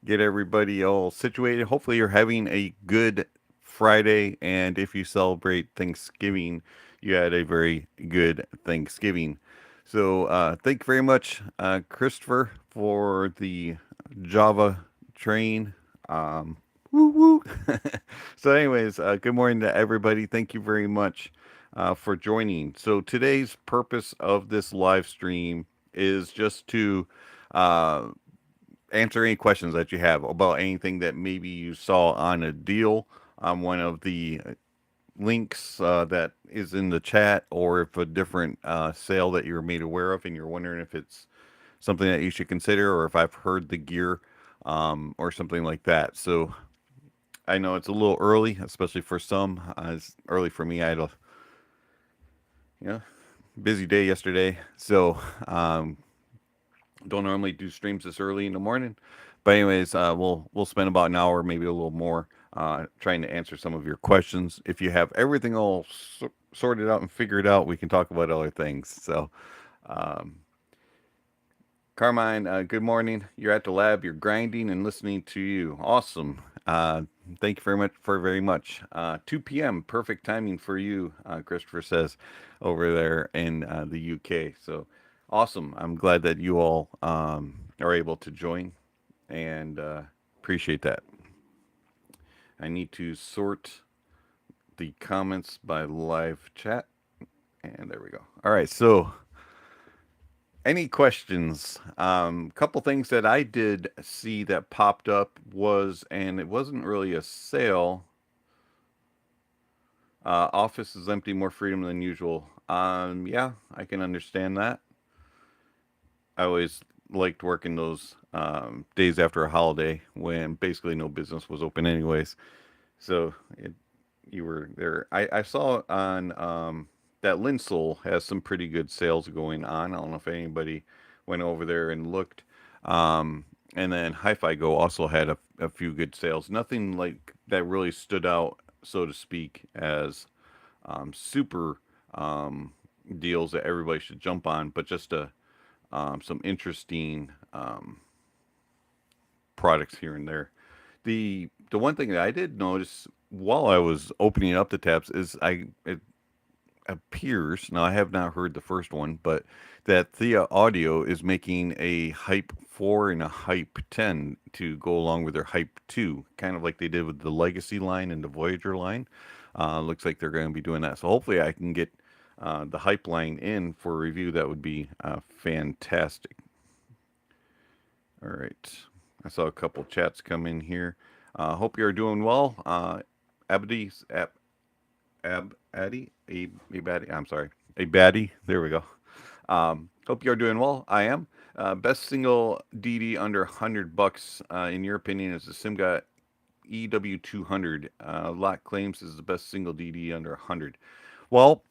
get everybody all situated. Hopefully, you're having a good Friday, and if you celebrate Thanksgiving, you had a very good Thanksgiving. So, thank you very much, Christopher, for the Java train. Woo woo. So, anyways, good morning to everybody. Thank you very much for joining. So, today's purpose of this live stream is just to uh, answer any questions that you have about anything that maybe you saw on a deal on one of the links that is in the chat, or if a different sale that you're made aware of and you're wondering if it's something that you should consider, or if I've heard the gear or something like that. So I know it's a little early, especially for some. It's early for me. I had a you know busy day yesterday, so don't normally do streams this early in the morning. But anyways, we'll spend about an hour, maybe a little more, trying to answer some of your questions. If you have everything all sorted out and figured out, we can talk about other things. So, um, Carmine, good morning. You're at the lab. You're grinding and listening to you. Awesome. Thank you very much. 2 p.m. Perfect timing for you. Christopher says over there in the UK. So awesome. I'm glad that you all are able to join and appreciate that. I need to sort the comments by live chat. And there we go. All right. So any questions? Couple things that I did see that popped up was, and it wasn't really a sale. Office is empty, more freedom than usual. Yeah, I can understand that. I always liked working those days after a holiday when basically no business was open, anyways. So you were there. I saw on that Linsol has some pretty good sales going on. I don't know if anybody went over there and looked. And then Hi-Fi Go also had a few good sales. Nothing like that really stood out, so to speak, as super deals that everybody should jump on, but just some interesting products here and there. The one thing that I did notice while I was opening up the tabs is it appears, now I have not heard the first one, but that Thea Audio is making a Hype 4 and a Hype 10 to go along with their Hype 2, kind of like they did with the Legacy line and the Voyager line. Looks like they're going to be doing that. So hopefully I can get the Hype line in for review. That would be fantastic. All right. I saw a couple chats come in here. Hope you're doing well. Abdi, Addy, a baddie. I'm sorry, a baddie. There we go. Hope you're doing well. I am. Best single DD under $100, in your opinion, is the Simga EW200. Lot claims is the best single DD under 100. Well,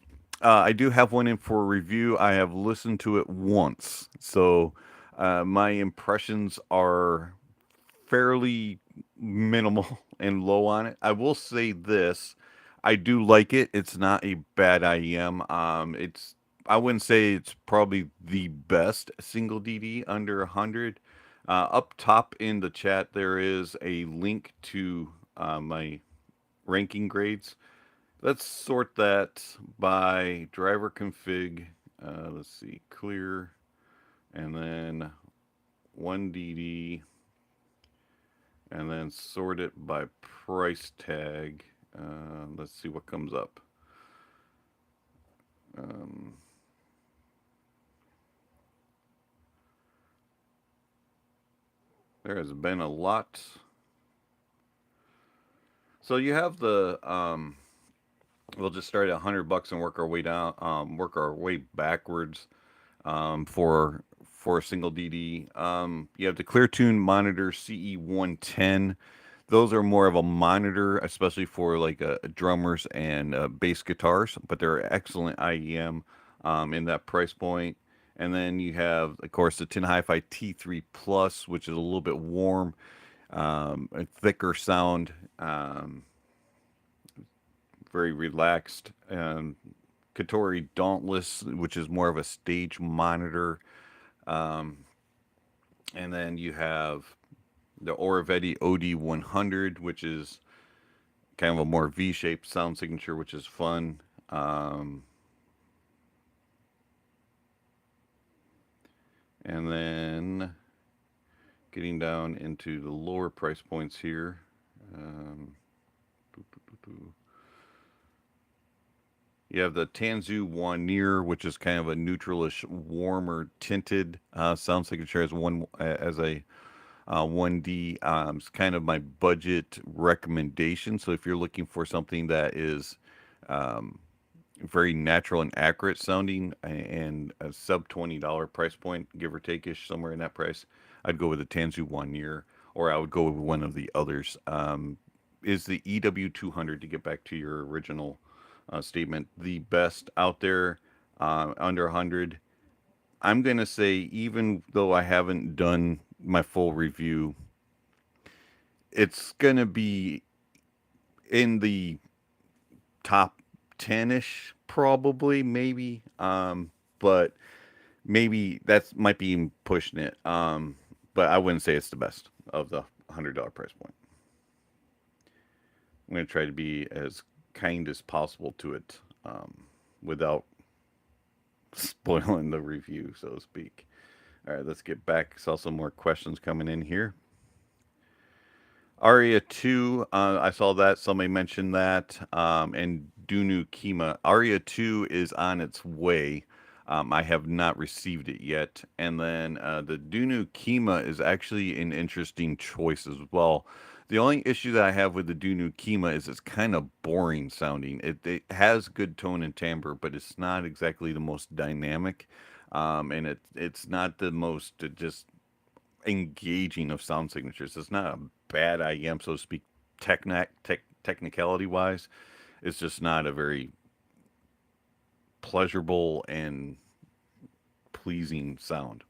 I do have one in for review. I have listened to it once, so my impressions are fairly minimal and low on it. I will say this: I do like it. It's not a bad IEM. It's I wouldn't say it's probably the best single DD under 100. Up top in the chat, there is a link to my ranking grades. Let's sort that by driver config. Let's see, clear, and then 1DD, and then sort it by price tag. Let's see what comes up. Um, there has been a lot. So you have the we'll just start at $100 and work our way down, work our way backwards for a single DD. You have the ClearTune Monitor CE110. Those are more of a monitor, especially for like drummers and bass guitars, but they're excellent IEM in that price point. And then you have, of course, the Tin Hi-Fi T3 Plus, which is a little bit warm, a thicker sound, very relaxed. Katori Dauntless, which is more of a stage monitor. Um, and then you have The Audeze OD100, which is kind of a more V-shaped sound signature, which is fun. And then getting down into the lower price points here. Um, You have the Tanzu One Near, which is kind of a neutralish, warmer tinted sound signature as a 1D. It's kind of my budget recommendation. So if you're looking for something that is um, very natural and accurate sounding and a sub $20 price point, give or take ish, somewhere in that price, I'd go with the Tanzu One Year, or I would go with one of the others. Is the EW200, to get back to your original statement, the best out there under 100? I'm going to say, even though I haven't done my full review, it's going to be in the top 10ish, probably, maybe. But maybe that's might be even pushing it. But I wouldn't say it's the best of the $100 price point. I'm going to try to be as kind as possible to it without spoiling the review, so to speak. All right, let's get back. Saw some more questions coming in here. Aria 2, I saw that. Somebody mentioned that. And Dunu Kima. Aria 2 is on its way. I have not received it yet. And then the Dunu Kima is actually an interesting choice as well. The only issue that I have with the Dunu Kima is it's kind of boring sounding. It has good tone and timbre, but it's not exactly the most dynamic. And it's not the most just engaging of sound signatures. It's not a bad IEM, so to speak, technicality wise. It's just not a very pleasurable and pleasing sound.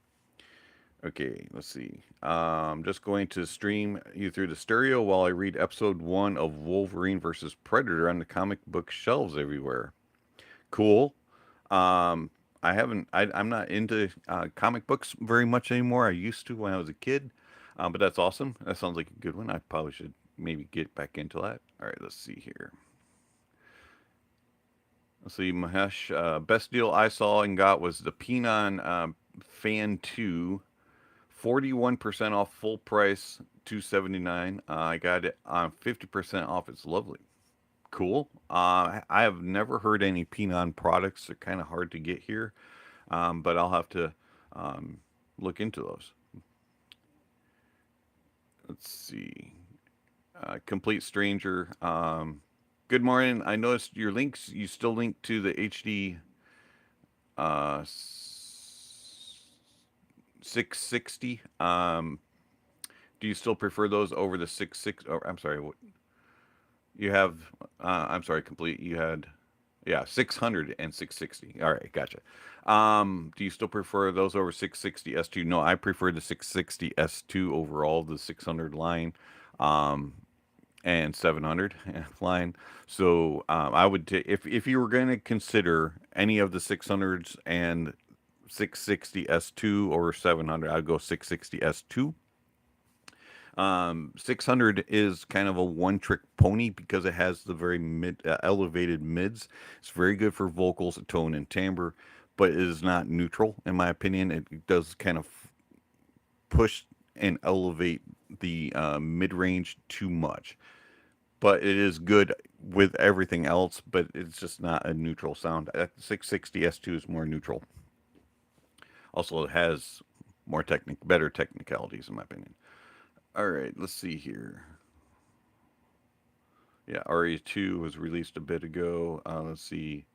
Okay, let's see. Just going to stream you through the stereo while I read episode 1 of Wolverine versus Predator on the comic book shelves everywhere. Cool. Um, I haven't. I'm not into comic books very much anymore. I used to when I was a kid, but that's awesome. That sounds like a good one. I probably should maybe get back into that. All right, let's see here. Let's see, Mahesh. Best deal I saw and got was the Pinon Fan 2, 41% off full price, 279. I got it on 50% off. It's lovely. Cool. I have never heard any Pinon products. They're kind of hard to get here, but I'll have to um, look into those. Let's see. Complete Stranger. Good morning. I noticed your links. You still link to the HD 660. Do you still prefer those over the 660? Oh, I'm sorry. You have, I'm sorry, complete. You had, yeah, 600 and 660. All right, gotcha. Do you still prefer those over 660 S2? No, I prefer the 660 S2 overall, the 600 line, um, and 700 line. So I would, if you were going to consider any of the 600s and 660 S2 or 700, I'd go 660 S2. 600 is kind of a one trick pony because it has the very elevated mids. It's very good for vocals, tone, and timbre, but it is not neutral, in my opinion. It does kind of push and elevate the mid range too much. But it is good with everything else, but it's just not a neutral sound. 660 S2 is more neutral. Also, it has better technicalities, in my opinion. All right, let's see here. Yeah, RE2 was released a bit ago. Let's see.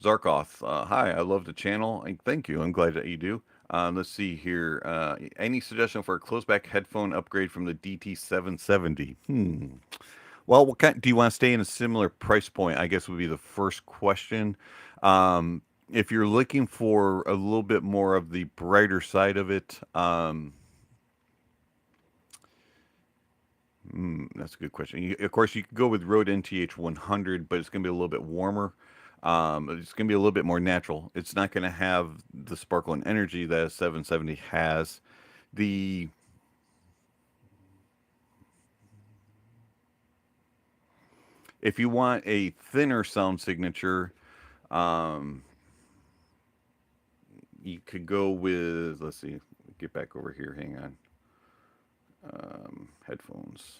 Zarkoth, hi, I love the channel. Thank you. I'm glad that you do. Let's see here. Any suggestion for a closeback headphone upgrade from the DT770? Well, what kind do you want to stay in a similar price point? I guess would be the first question. If you're looking for a little bit more of the brighter side of it, that's a good question. Of course, you could go with Rode NTH 100, but it's going to be a little bit warmer. It's going to be a little bit more natural. It's not going to have the sparkle and energy that a 770 has. The If you want a thinner sound signature, um, you could go with, let's see, get back over here. Hang on. Headphones.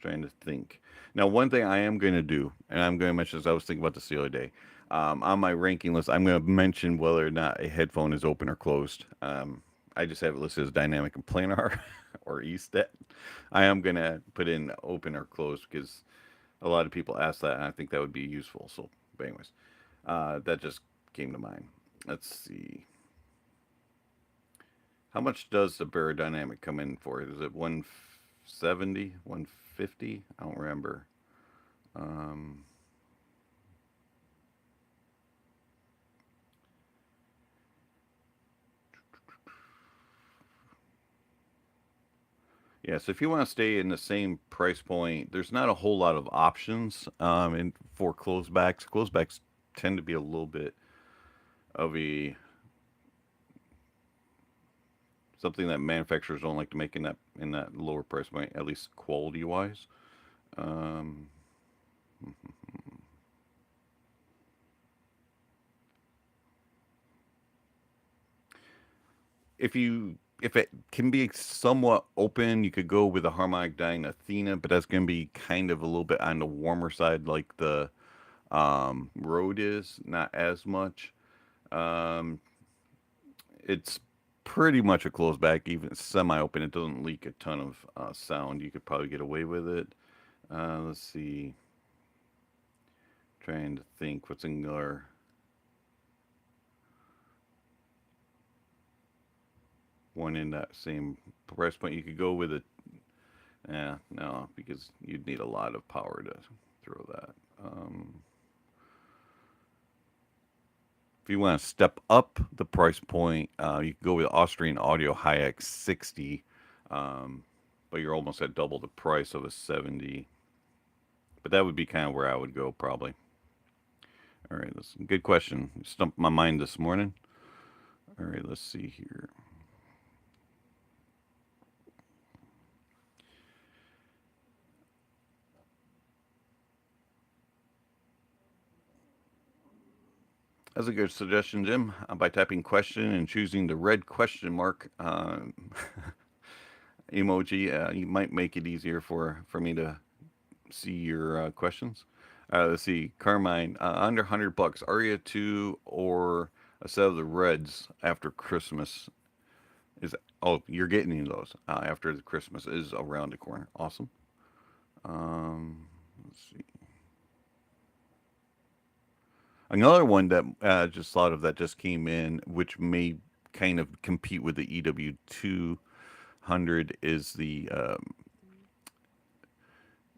Trying to think. Now, one thing I am going to do, and I'm going to mention this, I was thinking about this the other day. On my ranking list, I'm going to mention whether or not a headphone is open or closed. I just have it listed as dynamic and planar or ESTET. I am going to put in open or closed because a lot of people ask that, and I think that would be useful. So, but anyways, that just came to mind. Let's see. How much does the Barodynamic come in for? Is it 170, 150? I don't remember. Um, yeah, so if you want to stay in the same price point, there's not a whole lot of options for closebacks. Closebacks tend to be a little bit of a something that manufacturers don't like to make in that lower price point, at least quality wise. Um, if it can be somewhat open, you could go with a harmonic dyne Athena, but that's going to be kind of a little bit on the warmer side, like the Rode is, not as much. Um, it's pretty much a closed back, even semi-open. It doesn't leak a ton of sound. You could probably get away with it. Let's see. Trying to think what's in our one in that same price point. You could go with a yeah, no, because you'd need a lot of power to throw that. If you want to step up the price point, you can go with Austrian Audio HiX 60, um, but you're almost at double the price of a 70. But that would be kind of where I would go probably. All right, that's a good question. Stumped my mind this morning. All right, let's see here. That's a good suggestion, Jim. By typing question and choosing the red question mark emoji, you might make it easier for me to see your questions. Let's see, Carmine, under $100, Aria 2 or a set of the Reds after Christmas is. Oh, you're getting those after the Christmas is around the corner. Awesome. Let's see. Another one that just thought of that just came in, which may kind of compete with the EW 200, is the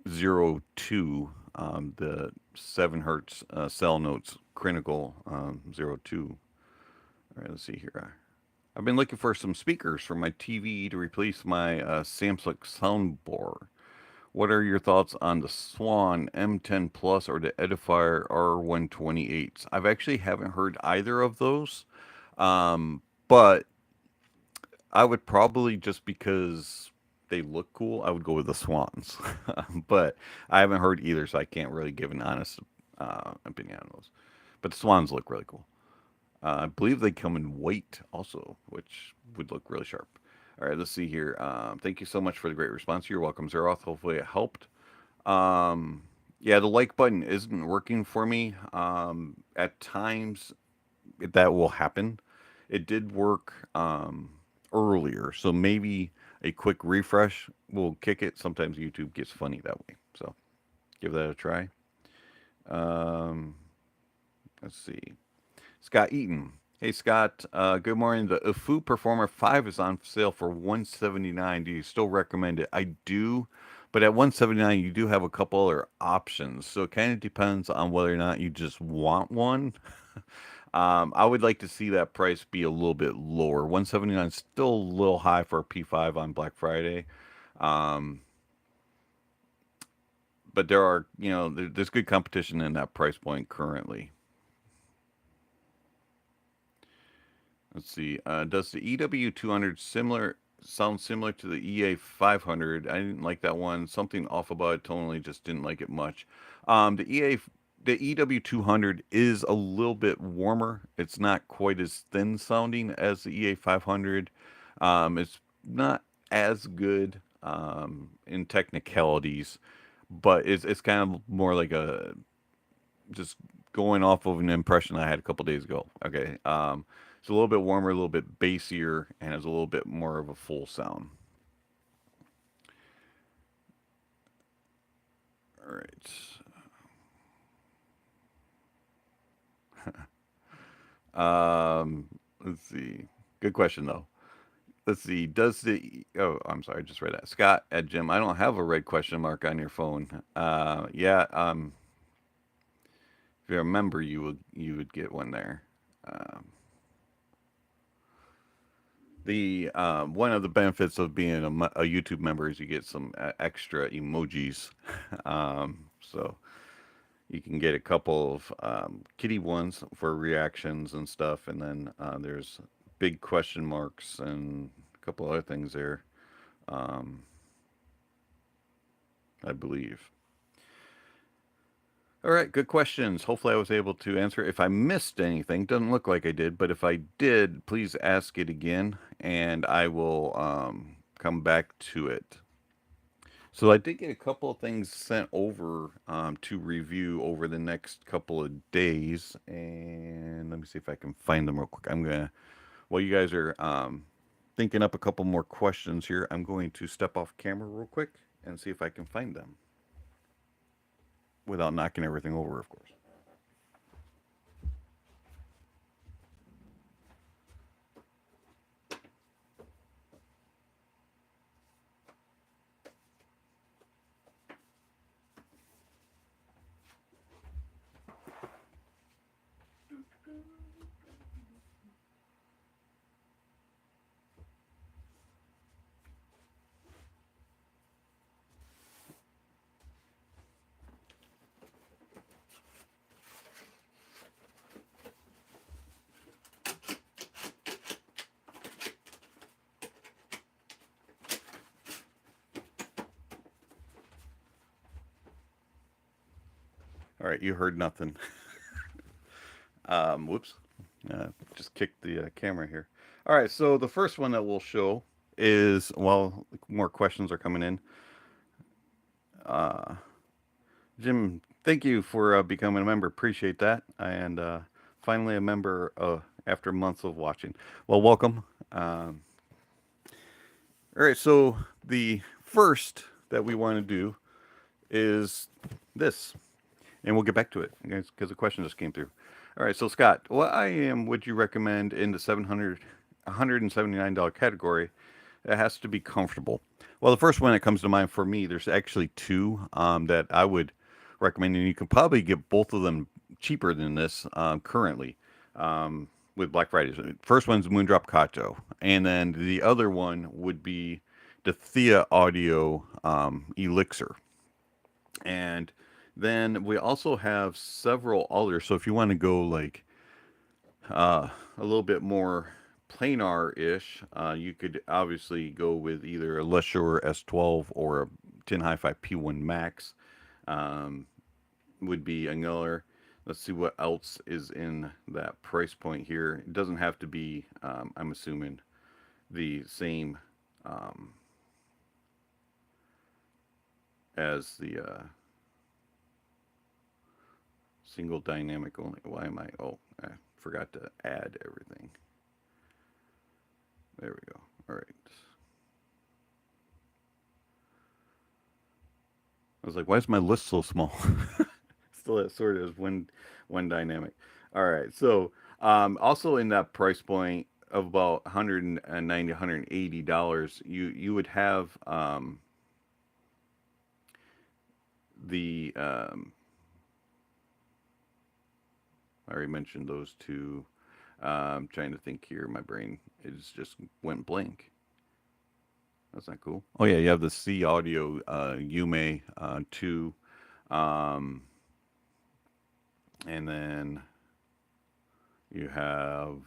02, the 7 hertz cell notes critical 02. All right, let's see here. I've been looking for some speakers for my TV to replace my Samsung soundbar. What are your thoughts on the Swan M10 Plus or the Edifier R128s? I've actually haven't heard either of those, but I would probably, just because they look cool, I would go with the Swans. But I haven't heard either, so I can't really give an honest opinion on those. But the Swans look really cool. I believe they come in white also, which would look really sharp. All right, let's see here. Thank you so much for the great response. You're welcome, Zeroth. Hopefully it helped. Yeah, the like button isn't working for me. At times, that will happen. It did work earlier, so maybe a quick refresh will kick it. Sometimes YouTube gets funny that way, so give that a try. Um, let's see. Scott Eaton. Hey Scott, good morning. The Ufu Performer 5 is on sale for 179. Do you still recommend it? I do, but at 179 you do have a couple other options. So it kind of depends on whether or not you just want one. I would like to see that price be a little bit lower. 179 is still a little high for a P5 on Black Friday. Um, but there are, there's good competition in that price point currently. Let's see. Does the EW200 sound similar to the EA500? I didn't like that one. Something off about it tonally, just didn't like it much. The EW200 is a little bit warmer. It's not quite as thin sounding as the EA500. It's not as good in technicalities, but it's kind of more like a just going off of an impression I had a couple days ago. Okay. It's a little bit warmer, a little bit bassier, and has a little bit more of a full sound. All right. Let's see. Good question though. Let's see. Does the I'm sorry, I just read that. Scott at Jim. I don't have a red question mark on your phone. Yeah. If you're a member, you would get one there. Um, the one of the benefits of being a YouTube member is you get some extra emojis. So you can get a couple of kitty ones for reactions and stuff, and then there's big question marks and a couple other things there. Um, I believe. All right, good questions. Hopefully, I was able to answer. If I missed anything, doesn't look like I did, but if I did, please ask it again, and I will come back to it. So I did get a couple of things sent over to review over the next couple of days, and let me see if I can find them real quick. While you guys are thinking up a couple more questions here, I'm going to step off camera real quick and see if I can find them without knocking everything over, of course. All right, you heard nothing. Whoops. Just kicked the camera here. All right, so the first one that we'll show is, well, more questions are coming in. Uh, Jim, thank you for becoming a member. Appreciate that. And finally, a member after months of watching. Well, welcome. All right, so the first that we want to do is this, and we'll get back to it because the question just came through. All right, so Scott, what IAM would you recommend in the $179 category that has to be comfortable? Well, the first one that comes to mind for me, there's actually two that I would recommend, and you can probably get both of them cheaper than this currently with Black Friday. So first one's Moondrop Kato, and then the other one would be the Thea Audio Elixir. And then we also have several others. So if you want to go like a little bit more planar-ish, you could obviously go with either a Lesure S12 or a Tin Hi-Fi P1 Max. Would be another. Let's see what else is in that price point here. It doesn't have to be, I'm assuming, the same as the single dynamic only. Why am I? Oh, I forgot to add everything. There we go. All right. I was like, why is my list so small? Still that sort of one dynamic. All right. So also in that price point of about $190, $180, you would have the I already mentioned those two. I'm trying to think here. My brain is just went blank. That's not cool. Oh yeah, you have the C Audio Yume 2 Um, and then you have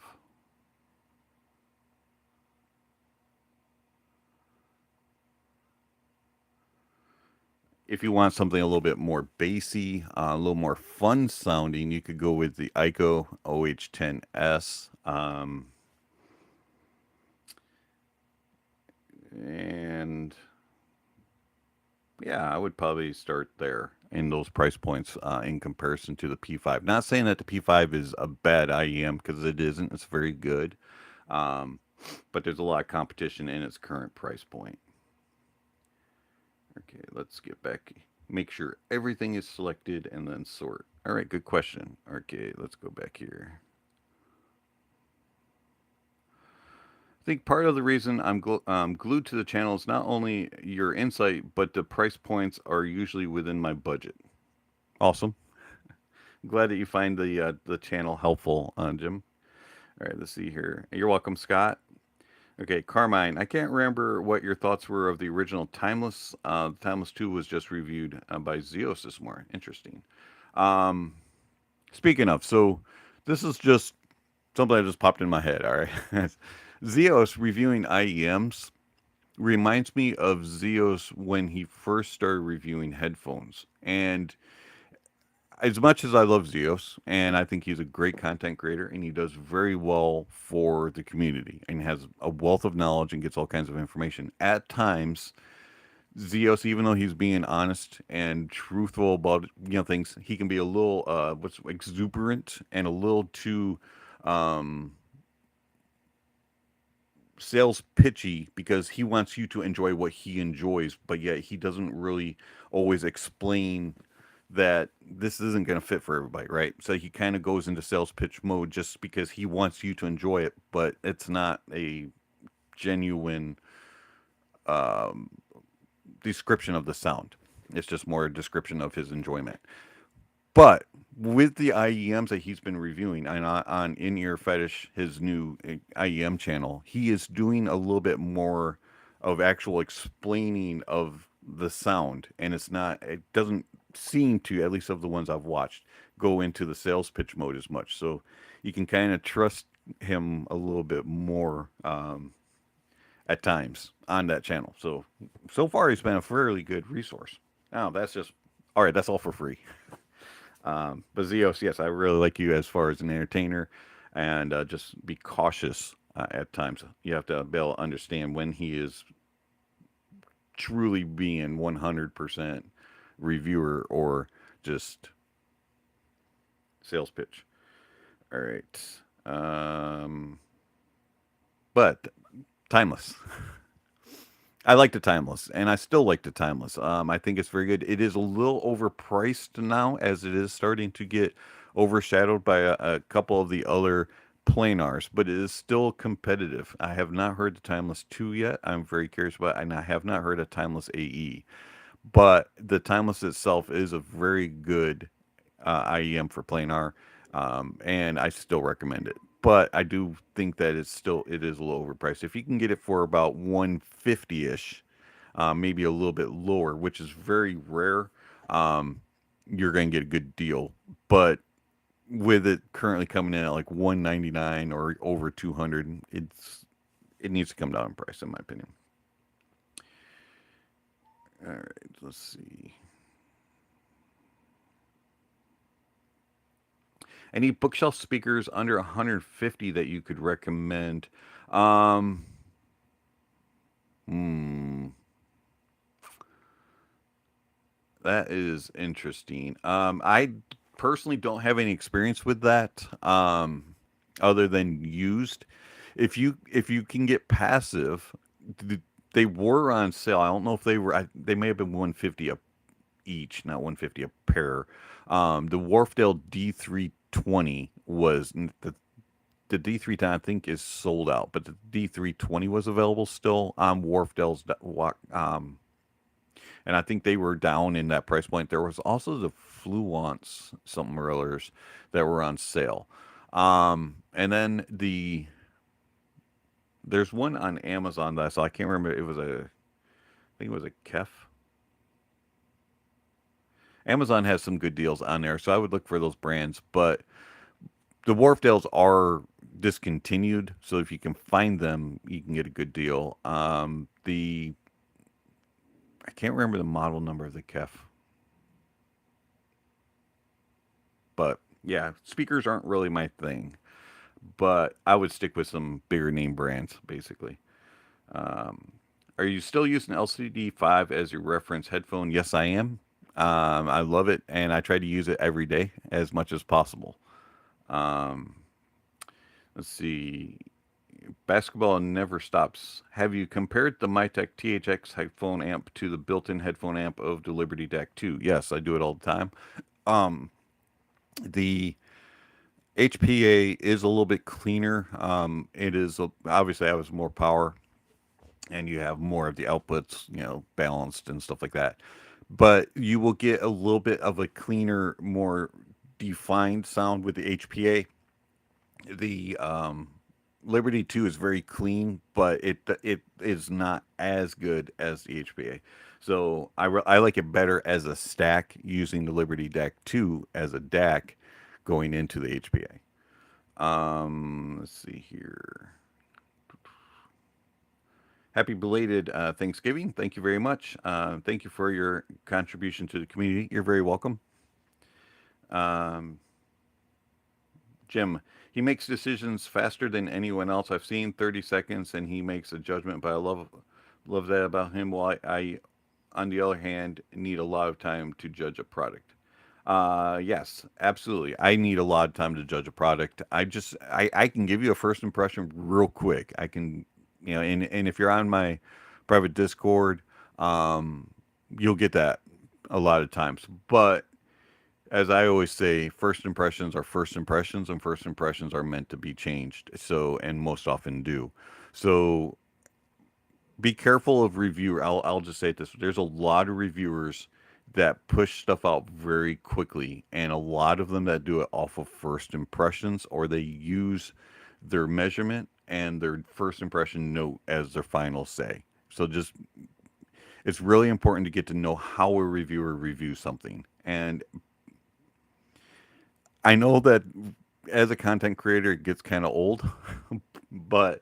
if you want something a little bit more bassy, a little more fun sounding, you could go with the ICO OH10S. And yeah, I would probably start there in those price points in comparison to the P5. Not saying that the P5 is a bad IEM because it isn't. It's very good. Um, but there's a lot of competition in its current price point. Okay, let's get back. Make sure everything is selected and then sort. All right, good question. Okay, let's go back here. I think part of the reason I'm glued to the channel is not only your insight, but the price points are usually within my budget. Awesome. Glad that you find the channel helpful, Jim. All right, let's see here. You're welcome, Scott. Okay, Carmine. I can't remember what your thoughts were of the original Timeless. Timeless 2 was just reviewed by Zeos this morning. Interesting. Um, Speaking of, so this is just something that just popped in my head. All right, Zeos reviewing IEMs reminds me of Zeos when he first started reviewing headphones. And as much as I love Zeos, and I think he's a great content creator, and he does very well for the community, and has a wealth of knowledge and gets all kinds of information. At times, Zeos, even though he's being honest and truthful about things, he can be a little what's exuberant and a little too um, sales pitchy because he wants you to enjoy what he enjoys, but yet he doesn't really always explain that this isn't going to fit for everybody, right? So he kind of goes into sales pitch mode just because he wants you to enjoy it, but it's not a genuine um, description of the sound. It's just more a description of his enjoyment. But with the IEMs that he's been reviewing on In Ear Fetish, his new IEM channel, he is doing a little bit more of actual explaining of the sound, and it doesn't seem to, at least of the ones I've watched, go into the sales pitch mode as much. So you can kind of trust him a little bit more at times on that channel. So far he's been a fairly good resource. Now that's just all right. That's all for free. But Zeos, yes, I really like you as far as an entertainer, and just be cautious at times. You have to be able to understand when he is truly being 100% reviewer or just sales pitch. All right. But Timeless. I like the Timeless, and I still like the Timeless. I think it's very good. It is a little overpriced now, as it is starting to get overshadowed by a couple of the other planars, but it is still competitive. I have not heard the Timeless 2 yet. I'm very curious about it, and I have not heard a Timeless AE. But the Timeless itself is a very good IEM for planar, and I still recommend it. But I do think that it is a little overpriced. If you can get it for about 150 ish, maybe a little bit lower, which is very rare, um, you're going to get a good deal. But with it currently coming in at like 199 or over 200, it needs to come down in price, in my opinion. All right, let's see. Any bookshelf speakers under 150 that you could recommend? Um, hmm, that is interesting. I personally don't have any experience with that, other than used. If you can get passive, th- they were on sale. I don't know if they were. They may have been 150 a each, not 150 a pair. The Wharfdale D320 was the D310 I think is sold out, but the D320 was available still on Wharfdale's and I think they were down in that price point. There was also the Fluence something or others that were on sale. And then there's one on Amazon that I saw. I can't remember. I think it was a Kef. Amazon has some good deals on there, so I would look for those brands. But the Wharfdales are discontinued, so if you can find them, you can get a good deal. The I can't remember the model number of the Kef, but yeah, speakers aren't really my thing. But I would stick with some bigger name brands, basically. Um, are you still using LCD5 as your reference headphone? Yes, I am. I love it, and I try to use it every day as much as possible. Um, let's see. Basketball never stops. Have you compared the Mytek THX headphone amp to the built-in headphone amp of the Liberty DAC 2? Yes, I do it all the time. Um, the HPA is a little bit cleaner. It is obviously has more power, and you have more of the outputs, balanced and stuff like that. But you will get a little bit of a cleaner, more defined sound with the HPA. The Liberty 2 is very clean, but it is not as good as the HPA. So I like it better as a stack using the Liberty DAC 2 as a DAC going into the HPA. Let's see here. Happy belated Thanksgiving. Thank you very much. Thank you for your contribution to the community. You're very welcome. Um, Jim, he makes decisions faster than anyone else I've seen. 30 seconds, and he makes a judgment. But I love that about him. While on the other hand, need a lot of time to judge a product. Yes, absolutely. I need a lot of time to judge a product. I can give you a first impression real quick. I can, and if you're on my private Discord, um, you'll get that a lot of times. But as I always say, first impressions are first impressions, and first impressions are meant to be changed. So, and most often do. So, be careful of reviewer. I'll just say this: there's a lot of reviewers that push stuff out very quickly, and a lot of them that do it off of first impressions, or they use their measurement and their first impression note as their final say. So, just it's really important to get to know how a reviewer reviews something. And I know that as a content creator, it gets kind of old, but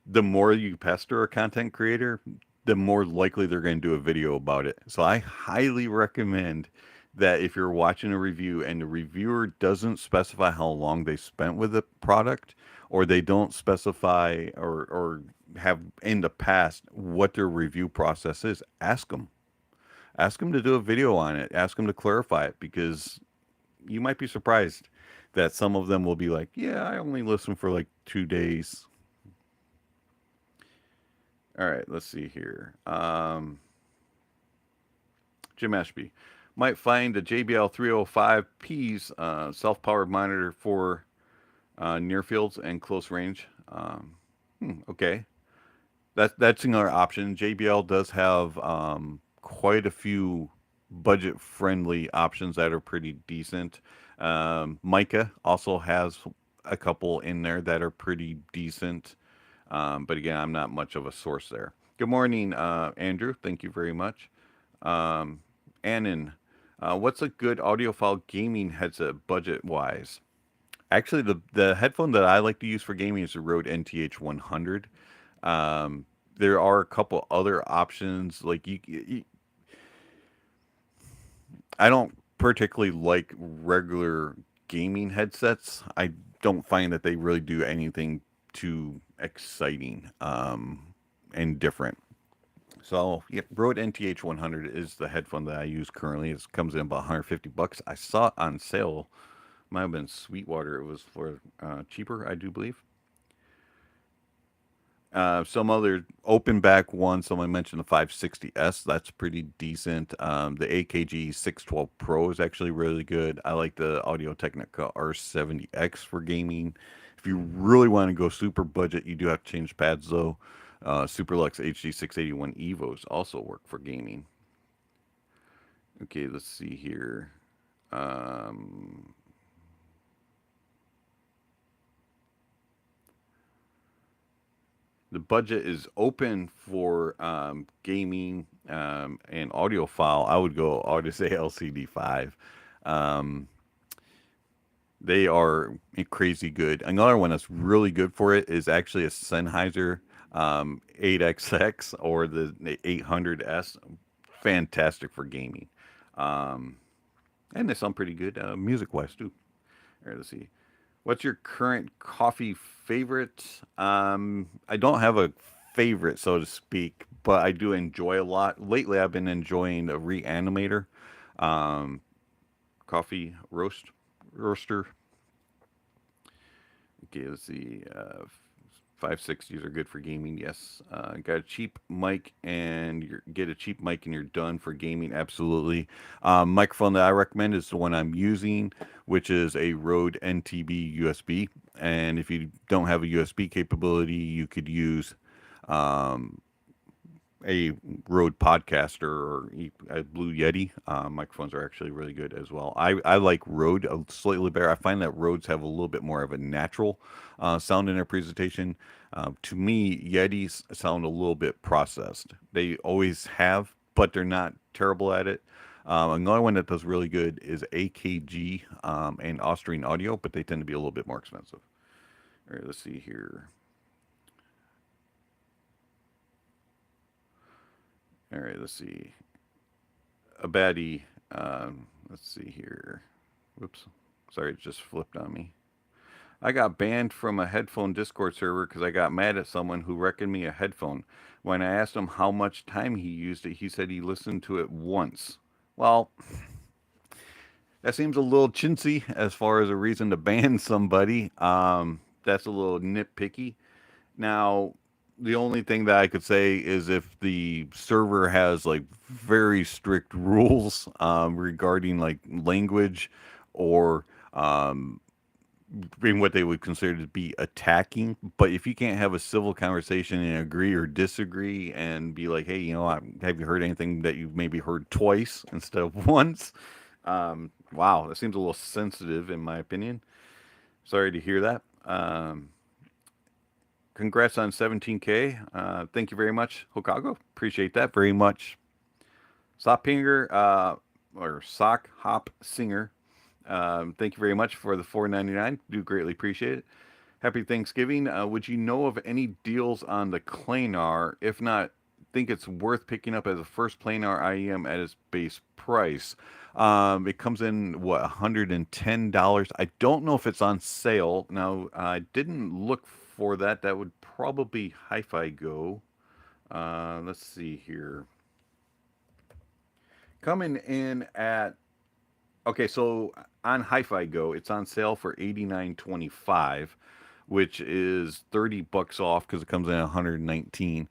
the more you pester a content creator, the more likely they're going to do a video about it. So I highly recommend that if you're watching a review and the reviewer doesn't specify how long they spent with the product, or they don't specify or have in the past what their review process is, ask them. Ask them to do a video on it. Ask them to clarify it, because you might be surprised that some of them will be like, "Yeah, I only listened for like 2 days." All right, let's see here. Jim Ashby might find a JBL 305P's self-powered monitor for near fields and close range. Okay, that's another option. JBL does have quite a few budget-friendly options that are pretty decent. Micah also has a couple in there that are pretty decent. But again, I'm not much of a source there. Good morning, Andrew. Thank you very much. Um, Annan, what's a good audiophile gaming headset budget wise? Actually, the headphone that I like to use for gaming is the Rode NTH 100. There are a couple other options. Like I don't particularly like regular gaming headsets. I don't find that they really do anything too exciting and different. So, yeah, Rode NTH 100 is the headphone that I use currently. It comes in about 150 bucks. I saw it on sale. Might have been Sweetwater. It was for cheaper, I do believe. Some other open back ones. Someone mentioned the 560S. That's pretty decent. The AKG 612 Pro is actually really good. I like the Audio Technica R70X for gaming. If you really want to go super budget, you do have to change pads though. Superlux HD 681 Evos also work for gaming. Okay, let's see here. Um, the budget is open for gaming and audiophile, I would go Audeze LCD5. Um, they are crazy good. Another one that's really good for it is actually a Sennheiser 8XX or the 800S. Fantastic for gaming. Um, and they sound pretty good music wise too. All right, let's see. What's your current coffee favorite? I don't have a favorite, so to speak, but I do enjoy a lot. Lately, I've been enjoying a Reanimator um, coffee roaster. Okay, let's see. 560s are good for gaming. Yes. Got a cheap mic and you get a cheap mic and you're done for gaming. Absolutely. Microphone that I recommend is the one I'm using, which is a Rode NTB USB. And if you don't have a USB capability, you could use um, a Rode Podcaster or a Blue Yeti. Microphones are actually really good as well. I like Rode slightly better. I find that Rodes have a little bit more of a natural sound in their presentation. To me, Yetis sound a little bit processed. They always have, but they're not terrible at it. Another one that does really good is AKG and Austrian Audio, but they tend to be a little bit more expensive. All right, let's see here. All right, let's see. A baddie. Let's see here. Whoops. Sorry, it just flipped on me. I got banned from a headphone Discord server because I got mad at someone who reckoned me a headphone. When I asked him how much time he used it, he said he listened to it once. Well, that seems a little chintzy as far as a reason to ban somebody. That's a little nitpicky. Now, the only thing that I could say is if the server has like very strict rules regarding like language or being what they would consider to be attacking. But if you can't have a civil conversation and agree or disagree and be like, hey, have you heard anything that you've maybe heard twice instead of once? Wow, that seems a little sensitive in my opinion. Sorry to hear that. Congrats on 17K. Thank you very much, Hokago. Appreciate that very much. Soppinger, or Sock Hop Singer. Thank you very much for the 4.99. Do greatly appreciate it. Happy Thanksgiving. Would you know of any deals on the Planar? If not, think it's worth picking up as a first Planar IEM at its base price. It comes in what $110. I don't know if it's on sale now. I didn't look for that. That would probably Hi-Fi Go. Let's see here. Coming in at Okay, so on Hi-Fi Go, it's on sale for 89.25, which is 30 bucks off because it comes in at 119.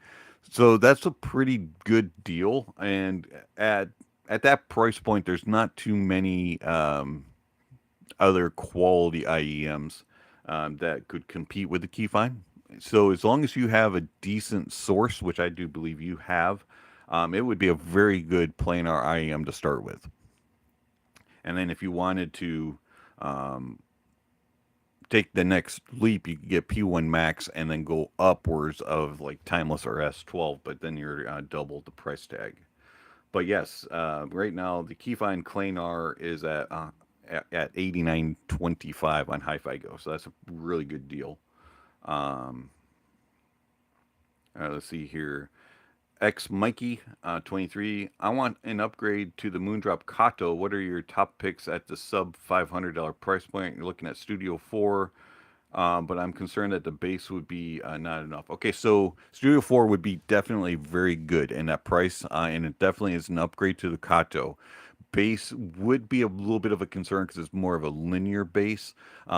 So that's a pretty good deal, and at that price point, there's not too many other quality IEMs that could compete with the Keyfine. So as long as you have a decent source, which I do believe you have, it would be a very good planar IEM to start with. And then if you wanted to take the next leap, you could get P1 Max and then go upwards of like Timeless or S12, but then you're double the price tag. But yes, right now the Keyfine Planar is at 89.25 on Hi-Fi Go, so that's a really good deal. Um, let's see here. X Mikey 23. I want an upgrade to the Moondrop Kato. What are your top picks at the sub $500 price point? You're looking at Studio 4, but I'm concerned that the bass would be not enough. Okay, so Studio 4 would be definitely very good in that price, and it definitely is an upgrade to the Kato. Bass would be a little bit of a concern because it's more of a linear bass,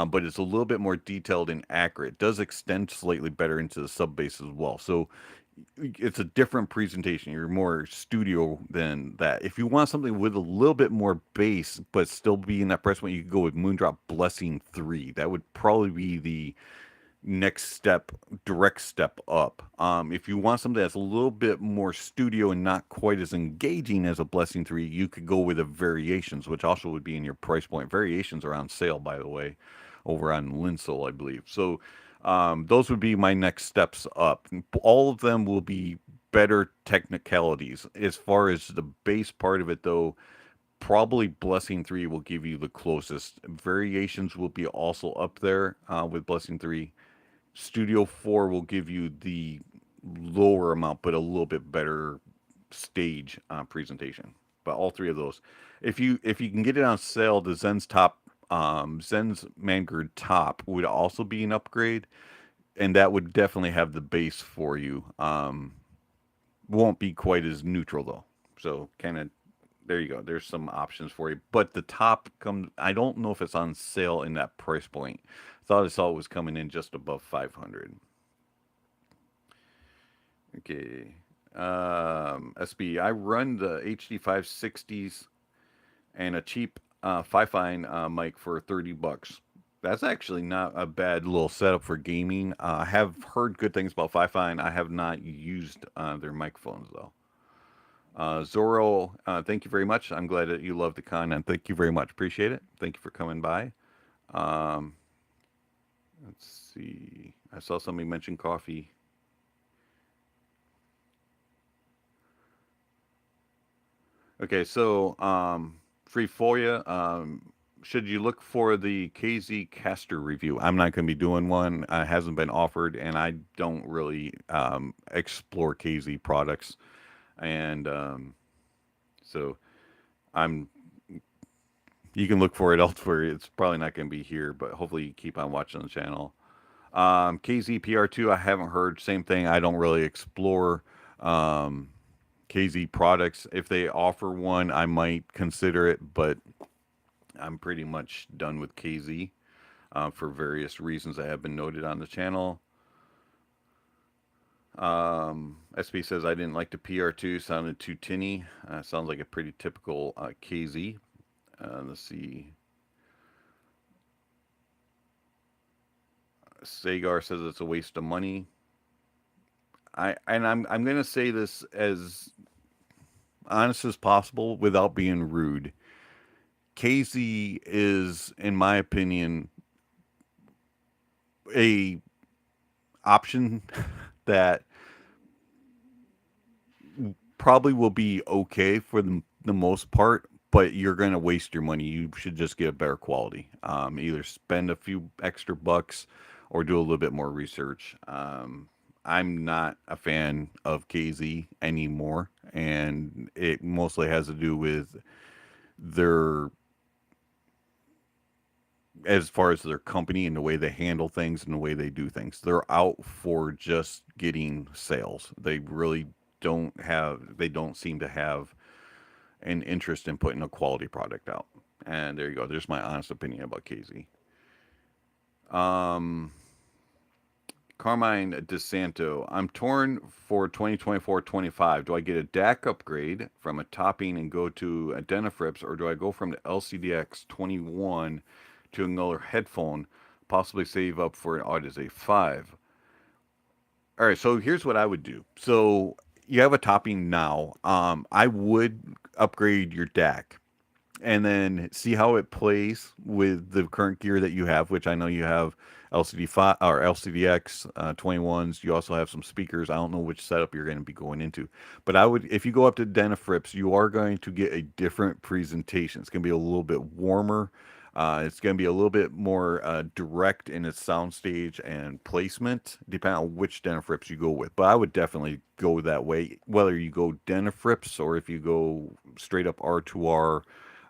but it's a little bit more detailed and accurate. It does extend slightly better into the sub bass as well. So it's a different presentation. You're more studio than that. If you want something with a little bit more bass, but still be in that price point, you could go with Moondrop Blessing 3. That would probably be the next step, direct step up. If you want something that's a little bit more studio and not quite as engaging as a Blessing 3, you could go with a Variations, which also would be in your price point. Variations are on sale, by the way, over on Linsol, I believe. So Those would be my next steps up. All of them will be better technicalities. As far as the base part of it, though, probably Blessing 3 will give you the closest. Variations will be also up there with Blessing 3. Studio 4 will give you the lower amount, but a little bit better stage presentation. But all three of those, if you can get it on sale, the Zen's Mangard top would also be an upgrade, and that would definitely have the base for you. Won't be quite as neutral though. So kind of there you go. There's some options for you. But the top comes. I don't know if it's on sale in that price point. Thought I saw it was coming in just above 500. Okay. SB. I run the HD 560s and a cheap Fi-Fine mic for $30. That's actually not a bad little setup for gaming. I have heard good things about Fi-Fine. I have not used their microphones though. Zorro, thank you very much. I'm glad that you love the content. Thank you very much. Appreciate it. Thank you for coming by. Um, let's see. I saw somebody mention coffee. Okay, so free for you. Should you look for the KZ Caster review? I'm not going to be doing one. It hasn't been offered, and I don't really explore KZ products, and so I'm. You can look for it elsewhere. It's probably not going to be here, but hopefully you keep on watching the channel. KZPR2, I haven't heard. Same thing. I don't really explore um, KZ products. If they offer one, I might consider it, but I'm pretty much done with KZ for various reasons that have been noted on the channel. SP says I didn't like the PR2. Sounded too tinny. Sounds like a pretty typical KZ. Let's see. Sagar says it's a waste of money. I'm gonna say this as honest as possible without being rude. KZ is, in my opinion, a option that probably will be okay for the most part, but you're going to waste your money. You should just get a better quality. Either spend a few extra bucks or do a little bit more research. I'm not a fan of KZ anymore, and it mostly has to do with their as far as their company and the way they handle things and the way they do things. They're out for just getting sales. They don't seem to have an interest in putting a quality product out. And there you go. There's my honest opinion about KZ. Um, Carmine DeSanto. I'm torn for 2024-25. Do I get a DAC upgrade from a topping and go to a Denafrips, or do I go from the LCDX 21 to another headphone, possibly save up for an Audeze 5? All right, so here's what I would do. So you have a topping now. I would upgrade your DAC and then see how it plays with the current gear that you have, which I know you have LCD5 or LCDX 21s. You also have some speakers. I don't know which setup you're going to be going into, but I would, if you go up to Denafrips, you are going to get a different presentation. It's going to be a little bit warmer. It's going to be a little bit more direct in its soundstage and placement, depending on which Denafrips you go with. But I would definitely go that way, whether you go Denafrips or if you go straight up R2R,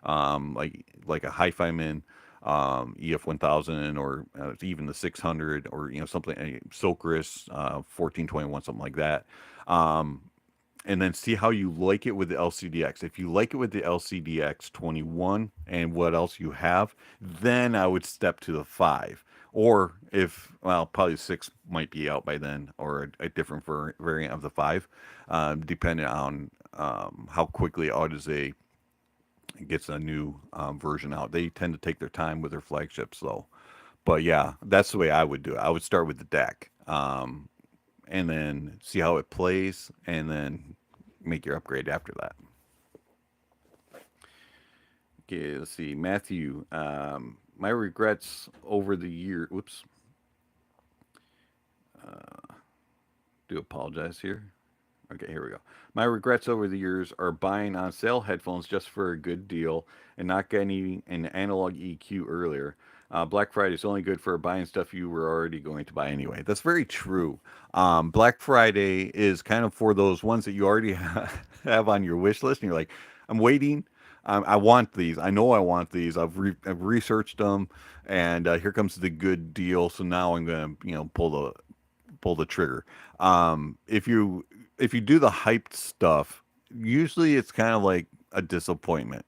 like a Hi-Fi Min, EF1000, or even the 600, or something, a Socris 1421, something like that. Um, and then see how you like it with the LCDX. If you like it with the LCDX 21 and what else you have, then I would step to the 5. Or if, well, probably 6 might be out by then, or a different variant of the 5, depending on how quickly Audeze gets a new version out. They tend to take their time with their flagships, though. But yeah, that's the way I would do it. I would start with the deck, and then see how it plays, and then make your upgrade after that. Okay, let's see, Matthew. My regrets over the year. Whoops. Do apologize here. Okay, here we go. My regrets over the years are buying on sale headphones just for a good deal and not getting an analog EQ earlier. Black Friday is only good for buying stuff you were already going to buy anyway. That's very true. Black Friday is kind of for those ones that you already have on your wish list, and you're like, I'm waiting. I want these. I know I want these. I've researched them, and here comes the good deal. So now I'm gonna pull the trigger. If you do the hyped stuff, usually it's kind of like a disappointment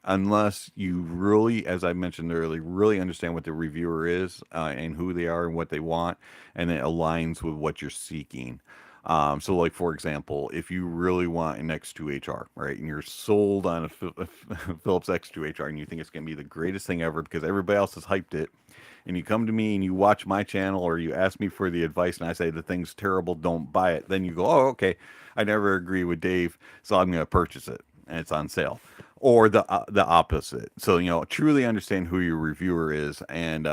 unless you really, as I mentioned earlier, really understand what the reviewer is and who they are and what they want, and it aligns with what you're seeking. So, like for example, if you really want an X2HR, right, and you're sold on a Philips X2HR, and you think it's going to be the greatest thing ever because everybody else has hyped it, and you come to me and you watch my channel or you ask me for the advice and I say the thing's terrible, don't buy it. Then you go, oh, okay, I never agree with Dave, so I'm going to purchase it and it's on sale. Or the opposite. So truly understand who your reviewer is and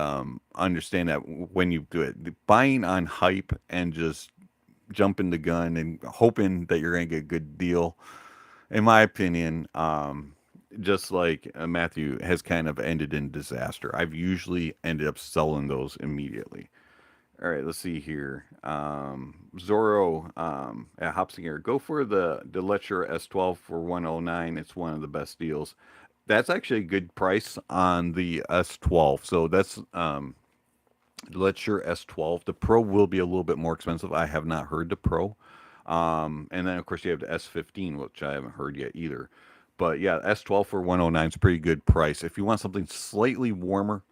understand that when you do it, buying on hype and just jumping the gun and hoping that you're going to get a good deal, in my opinion, just like Matthew has kind of ended in disaster. I've usually ended up selling those immediately. All right, let's see here. Zorro at Hopsinger, go for the Lecture S12 for 109. It's one of the best deals. That's actually a good price on the S12. So that's Lecture S12. The Pro will be a little bit more expensive. I have not heard the Pro. And then of course you have the S15, which I haven't heard yet either. But yeah, S12 for 109 is a pretty good price. If you want something slightly warmer,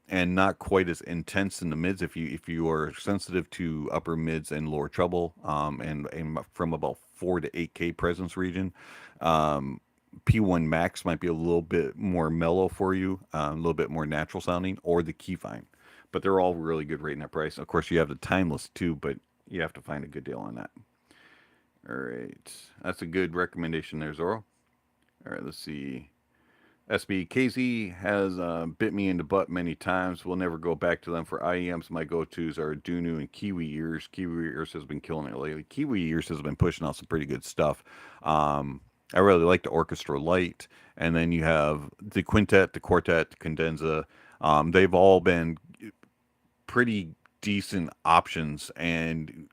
and not quite as intense in the mids, if you are sensitive to upper mids and lower treble, and from about 4 to 8K presence region, um, P1 Max might be a little bit more mellow for you, a little bit more natural sounding, or the Keyfine. But they're all really good rate in that price. Of course, you have the Timeless too, but you have to find a good deal on that. All right, that's a good recommendation there, Zoro. All right, let's see. SBKZ has bit me in the butt many times. We'll never go back to them for IEMs. My go-tos are Dunu and Kiwi Ears. Kiwi Ears has been killing it lately. Kiwi Ears has been pushing out some pretty good stuff. I really like the Orchestra Light, and then you have the Quintet, the Quartet, the Cadenza. They've all been pretty decent options, and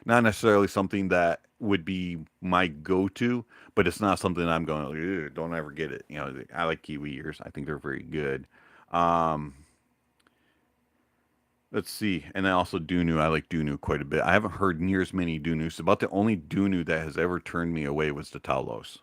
not necessarily something that would be my go-to, but it's not something I'm going, don't ever get it. I like Kiwi ears. I think they're very good. Um, let's see. And then also Dunu. I like Dunu quite a bit. I haven't heard near as many Dunus. About the only Dunu that has ever turned me away was the Talos.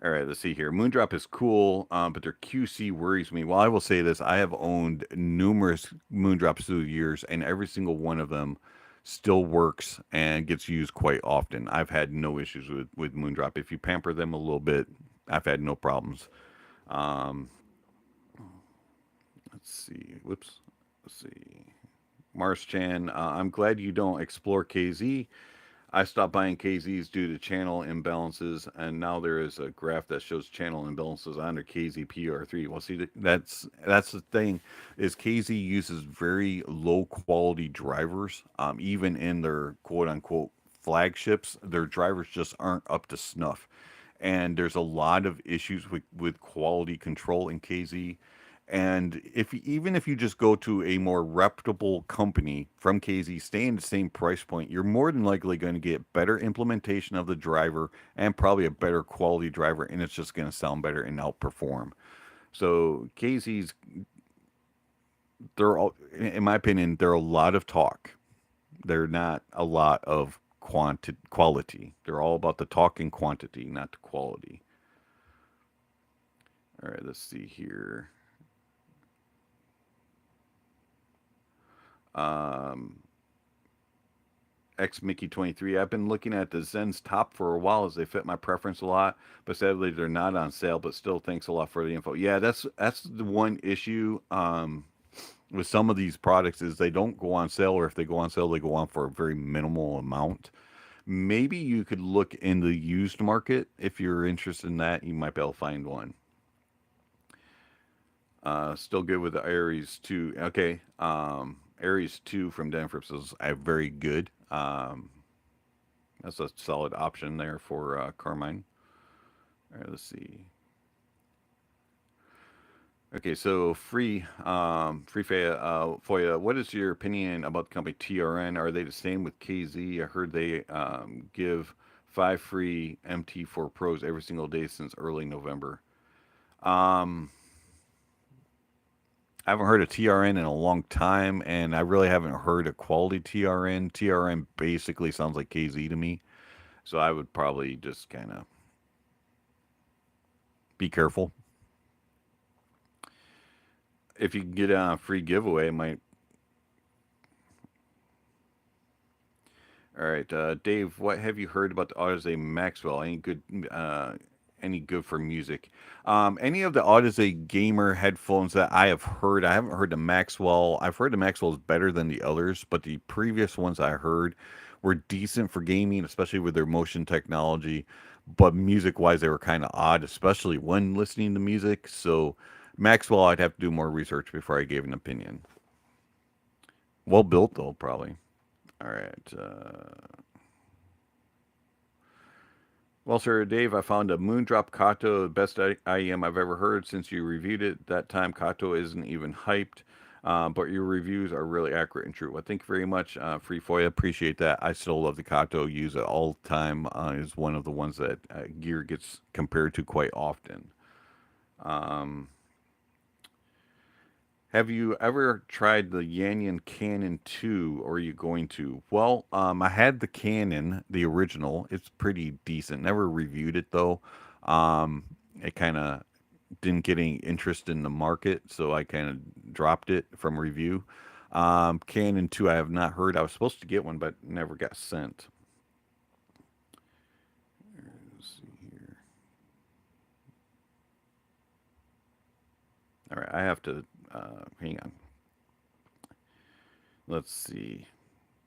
All right, let's see here. Moondrop is cool, but their QC worries me. Well, I will say this: I have owned numerous Moondrops through the years, and every single one of them still works and gets used quite often. I've had no issues with Moondrop. If you pamper them a little bit, I've had no problems. Um, let's see. Whoops. Let's see. Mars Chan, I'm glad you don't explore KZ. I stopped buying KZs due to channel imbalances, and now there is a graph that shows channel imbalances under KZPR3. Well, see, that's the thing, is KZ uses very low quality drivers, even in their quote unquote flagships. Their drivers just aren't up to snuff, and there's a lot of issues with quality control in KZ. And even if you just go to a more reputable company from KZ, stay in the same price point, you're more than likely going to get better implementation of the driver and probably a better quality driver, and it's just going to sound better and outperform. So KZ's, they're all, in my opinion, they're a lot of talk. They're not a lot of quality. They're all about the talk and quantity, not the quality. All right, let's see here. Um, X Mickey 23. I've been looking at the Zen's top for a while as they fit my preference a lot, but sadly they're not on sale. But still, thanks a lot for the info. Yeah, that's the one issue with some of these products is they don't go on sale, or if they go on sale, they go on for a very minimal amount. Maybe you could look in the used market if you're interested in that. You might be able to find one. Still good with the Aries too. Okay. Aries 2 from Denver is very good. That's a solid option there for Carmine. All right, let's see. Okay, so free Foya. What is your opinion about the company TRN? Are they the same with KZ? I heard they give 5 free MT4 Pros every single day since early November. Um, I haven't heard of TRN in a long time, and I really haven't heard a quality TRN. TRN basically sounds like KZ to me, so I would probably just kind of be careful. If you can get a free giveaway, it might. All right, Dave. What have you heard about the Audeze Maxwell? Any good for music? Any of the Audeze gamer headphones that I have heard, I haven't heard the Maxwell. I've heard the Maxwell is better than the others, but the previous ones I heard were decent for gaming, especially with their motion technology. But music wise, they were kind of odd, especially when listening to music. So Maxwell, I'd have to do more research before I gave an opinion. Well built though, probably. All right. Well, sir, Dave, I found a Moondrop Kato, the best IEM I've ever heard since you reviewed it. That time, Kato isn't even hyped, but your reviews are really accurate and true. Well, thank you very much, Free Foya. Appreciate that. I still love the Kato. Use it all the time. Is one of the ones that gear gets compared to quite often. Um, Have you ever tried the Yanyan Canon 2, or are you going to? Well, I had the Canon, the original. It's pretty decent. Never reviewed it though. Um, it kind of didn't get any interest in the market, so I kind of dropped it from review. Canon 2, I have not heard. I was supposed to get one, but never got sent. Let's see here. All right, I have to hang on. Let's see.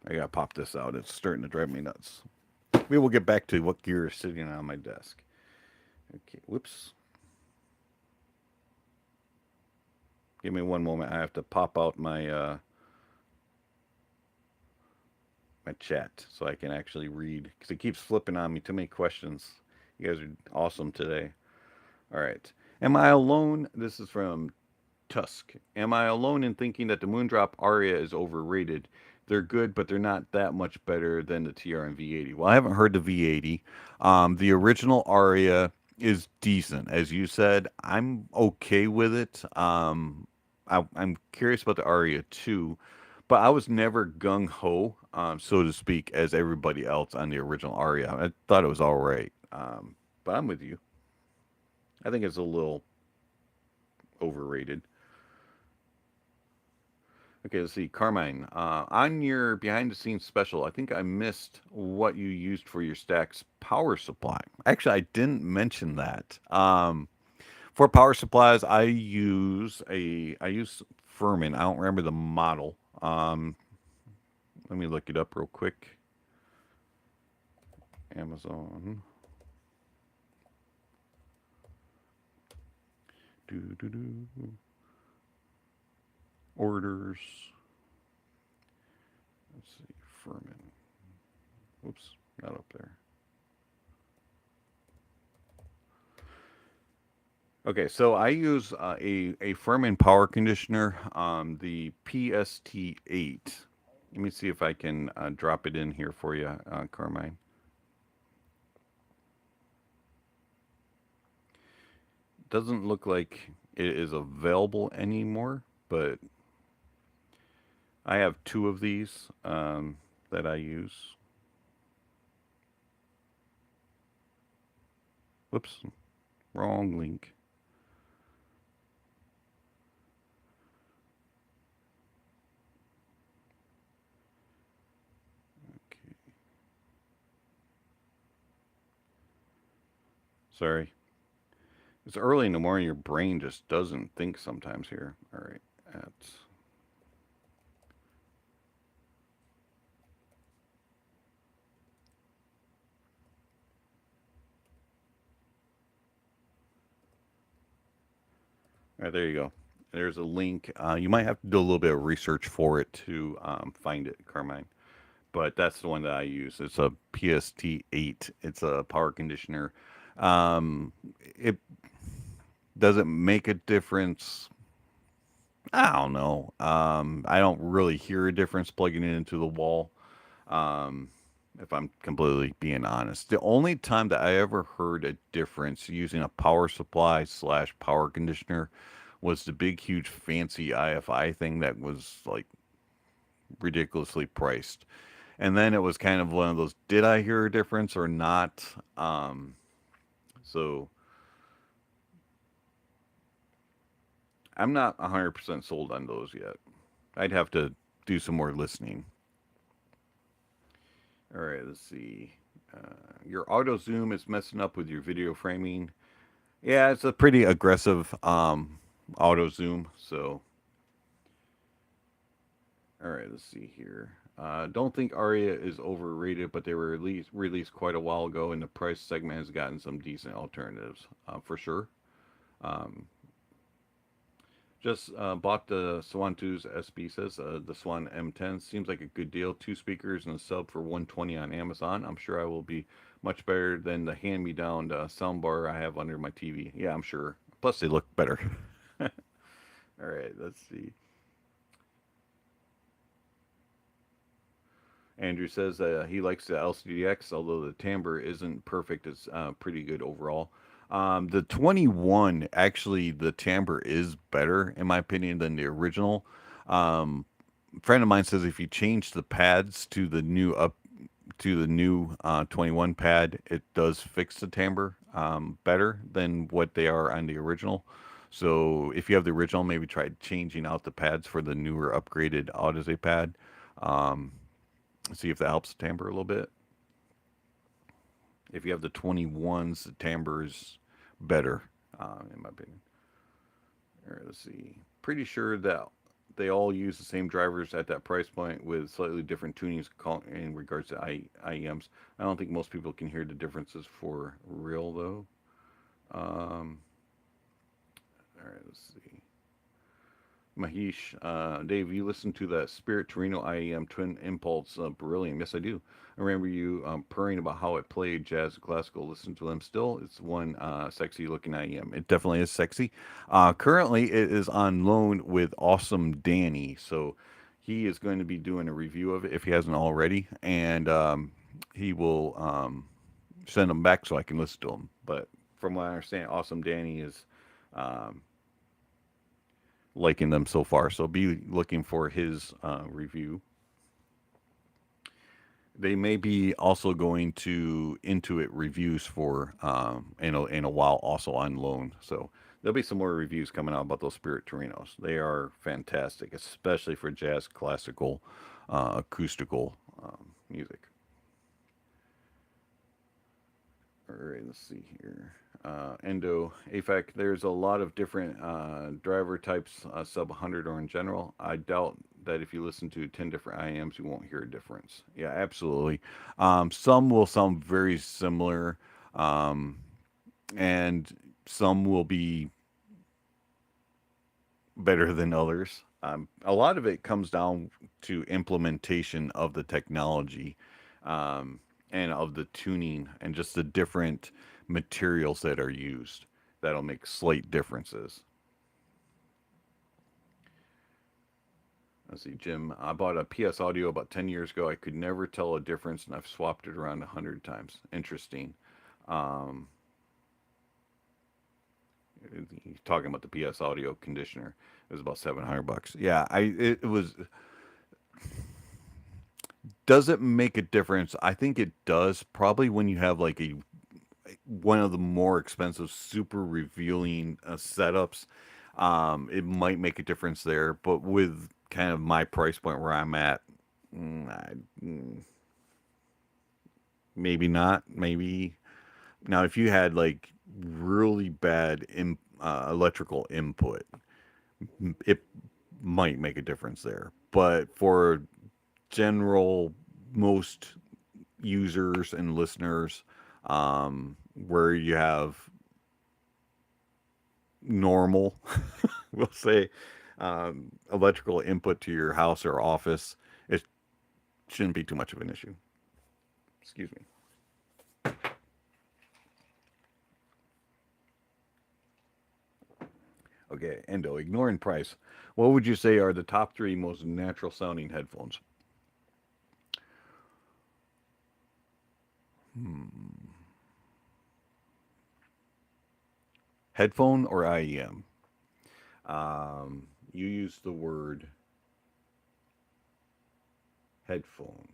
I gotta pop this out. It's starting to drive me nuts. We will get back to what gear is sitting on my desk. Okay, whoops. Give me one moment. I have to pop out my chat so I can actually read because it keeps flipping on me. Too many questions. You guys are awesome today. All right. Am I alone? This is from Tusk. Am I alone in thinking that the Moondrop Aria is overrated? They're good, but they're not that much better than the TRN V80. Well, I haven't heard the V80. The original Aria is decent, as you said. I'm okay with it. I'm curious about the Aria too, but I was never gung ho, so to speak, as everybody else on the original Aria. I thought it was all right, but I'm with you. I think it's a little overrated. Okay, let's see. Carmine, on your behind the scenes special, I think I missed what you used for your Stack's power supply. Actually, I didn't mention that. For power supplies, I use Furman. I don't remember the model. Let me look it up real quick. Amazon. Do do do. Orders. Let's see. Furman. Whoops, not up there. Okay, so I use a Furman power conditioner, the PST8. Let me see if I can drop it in here for you, Carmine. Doesn't look like it is available anymore, but I have two of these that I use. Whoops, wrong link. Okay, sorry. It's early in the morning. Your brain just doesn't think sometimes here. All right, that's all right. There you go. There's a link. You might have to do a little bit of research for it to find it, Carmine. But that's the one that I use. It's a PST8. It's a power conditioner. It doesn't make a difference. I don't know. I don't really hear a difference plugging it into the wall. Um, if I'm completely being honest, the only time that I ever heard a difference using a power supply slash power conditioner was the big, huge, fancy IFI thing that was like ridiculously priced. And then it was kind of one of those, did I hear a difference or not? So I'm not 100% sold on those yet. I'd have to do some more listening. All right, let's see. Your auto zoom is messing up with your video framing. Yeah, it's a pretty aggressive auto zoom. So, all right, let's see here. Don't think Aria is overrated, but they were released quite a while ago, and the price segment has gotten some decent alternatives for sure. Um, just bought the Swan 2's SB says the Swan M10 seems like a good deal. Two speakers and a sub for 120 on Amazon. I'm sure I will be much better than the hand-me-down soundbar I have under my TV. Yeah, I'm sure. Plus, they look better. All right, let's see. Andrew says he likes the LCDX, although the timbre isn't perfect. It's pretty good overall. The 21, actually, the timbre is better, in my opinion, than the original. A friend of mine says if you change the pads to the new 21 pad, it does fix the timbre better than what they are on the original. So if you have the original, maybe try changing out the pads for the newer upgraded Audeze pad. Um, See if that helps the timbre a little bit. If you have the 21s, the timbre is better, in my opinion. All right, let's see. Pretty sure that they all use the same drivers at that price point with slightly different tunings in regards to IEMs. I don't think most people can hear the differences for real, though. Um, all right, let's see. Mahesh, Dave, you listened to that Spirit Torino IEM Twin Impulse Beryllium. Yes, I do. I remember you purring about how it played jazz and classical. Listen to them still. It's one sexy looking IEM. It definitely is sexy. Currently, it is on loan with Awesome Danny. So he is going to be doing a review of it if he hasn't already. And he will send them back so I can listen to them. But from what I understand, Awesome Danny is. Um, Liking them so far. So be looking for his review. They may be also going to Intuit reviews for in a while, also on loan. So there'll be some more reviews coming out about those Spirit Torinos. They are fantastic, especially for jazz, classical, acoustical music. All right, let's see here. Endo AFAC. There's a lot of different driver types, sub 100 or in general. I doubt that if you listen to 10 different IMs, you won't hear a difference. Yeah, absolutely. Some will sound very similar, um, and some will be better than others. A lot of it comes down to implementation of the technology um, and of the tuning and just the different materials that are used that'll make slight differences. Let's see, Jim. I bought a PS Audio about 10 years ago. I could never tell a difference, and I've swapped it around 100 times. Interesting. Um, he's talking about the PS Audio conditioner. It was about $700. Yeah, it was. Does it make a difference? I think it does. Probably when you have like a one of the more expensive, super revealing setups, it might make a difference there. But with kind of my price point where I'm at, mm, I, mm, maybe not. Maybe now, if you had like really bad electrical input, it might make a difference there. But for general, most users and listeners, where you have normal we'll say electrical input to your house or office, it shouldn't be too much of an issue. Excuse me. Okay, Endo, ignoring price. What would you say are the top three most natural sounding headphones? Headphone or IEM? You use the word headphone.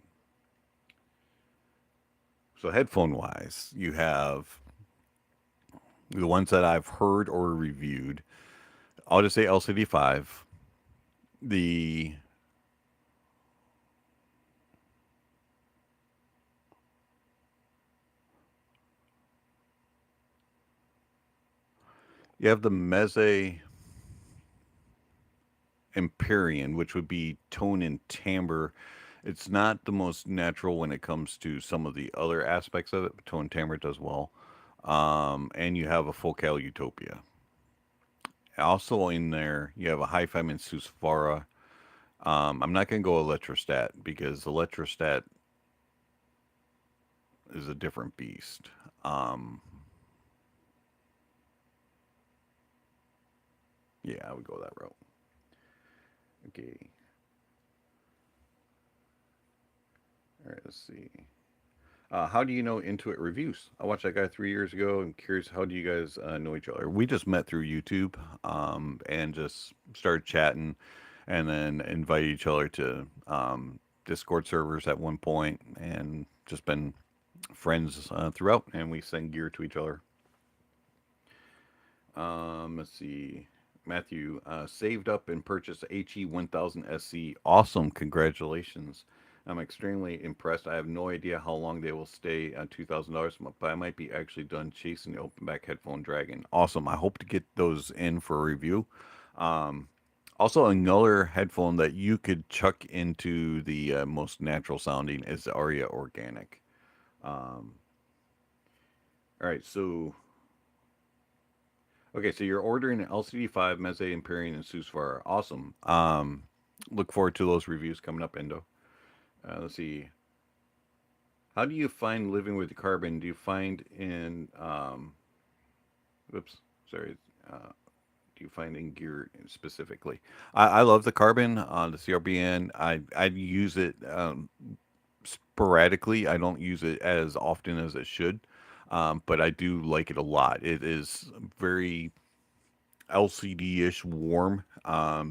So, headphone wise, you have the ones that I've heard or reviewed. I'll just say LCD5. The You have the Meze Empyrean, which would be tone and timbre. It's not the most natural when it comes to some of the other aspects of it, but tone and timbre does well. And you have a Focal Utopia. Also in there, you have a Hi-Fi Susvara. I'm not going to go Electrostat because Electrostat is a different beast. Um, yeah, I would go that route. Okay. All right, let's see. How do you know Intuit Reviews? I watched that guy 3 years ago. I'm curious, how do you guys know each other? We just met through YouTube and just started chatting and then invited each other to Discord servers at one point and just been friends throughout. And we send gear to each other. Let's see. Matthew saved up and purchased HE 1000 SC. Awesome. Congratulations. I'm extremely impressed. I have no idea how long they will stay on $2,000, but I might be actually done chasing the open back headphone dragon. Awesome. I hope to get those in for a review. Um, Also, another headphone that you could chuck into the most natural sounding is the Aria Organic. Um, all right, so okay, so you're ordering an LCD5, Meze Empyrean, and Susvara. Awesome. Look forward to those reviews coming up, Endo. Let's see. How do you find living with the carbon? Do you find in, whoops, sorry, uh, do you find in gear specifically? I love the carbon on the CRBN. I use it sporadically. I don't use it as often as it should, but I do like it a lot. It is very LCD-ish warm, a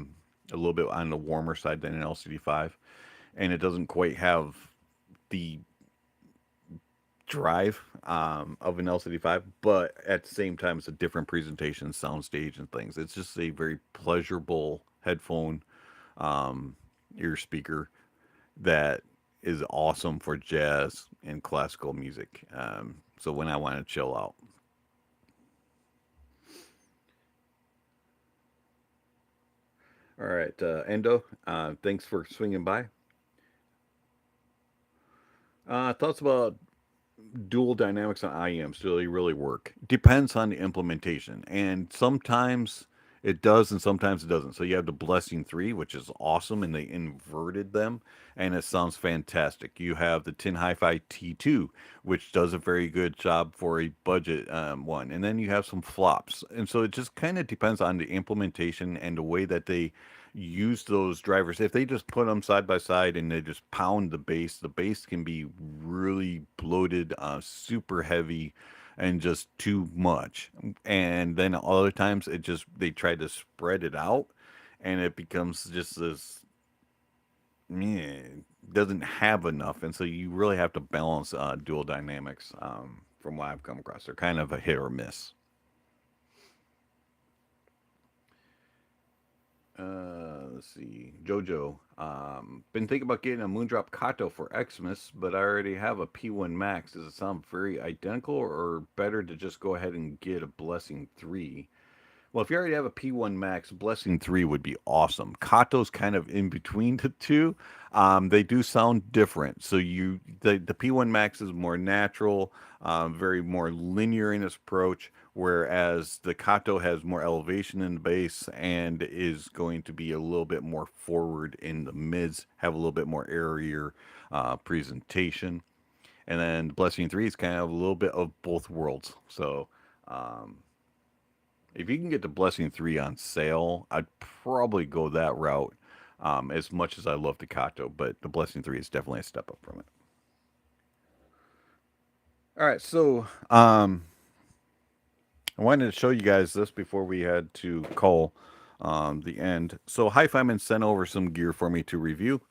little bit on the warmer side than an LCD5, and it doesn't quite have the drive of an LCD5, but at the same time, it's a different presentation, soundstage, and things. It's just a very pleasurable headphone um, ear speaker that is awesome for jazz and classical music. So when I want to chill out. All right, Endo, thanks for swinging by. Thoughts about dual dynamics on IEMs? Do they really work? Depends on the implementation, and sometimes it does, and sometimes it doesn't. So you have the Blessing 3, which is awesome, and they inverted them, and it sounds fantastic. You have the Tin Hi-Fi T2, which does a very good job for a budget one, and then you have some flops, and so it just kind of depends on the implementation and the way that they use those drivers. If they just put them side by side and they just pound the bass can be really bloated, super heavy, and just too much. And then other times it just they try to spread it out, and it becomes just this meh, doesn't have enough, and so you really have to balance dual dynamics. From what I've come across, they're kind of a hit or miss. Let's see. Jojo. Been thinking about getting a Moondrop Kato for Xmas, but I already have a P1 Max. Does it sound very identical, or better to just go ahead and get a Blessing 3? Well, if you already have a P1 Max, Blessing 3 would be awesome. Kato's kind of in between the two. They do sound different. So the P1 Max is more natural, very more linear in its approach, whereas the Kato has more elevation in the bass and is going to be a little bit more forward in the mids, have a little bit more airier presentation. And then Blessing 3 is kind of a little bit of both worlds. So um, if you can get the Blessing 3 on sale, I'd probably go that route. As much as I love the Kato, but the Blessing 3 is definitely a step up from it. All right, so I wanted to show you guys this before we had to call the end. So Hi-Fiman sent over some gear for me to review,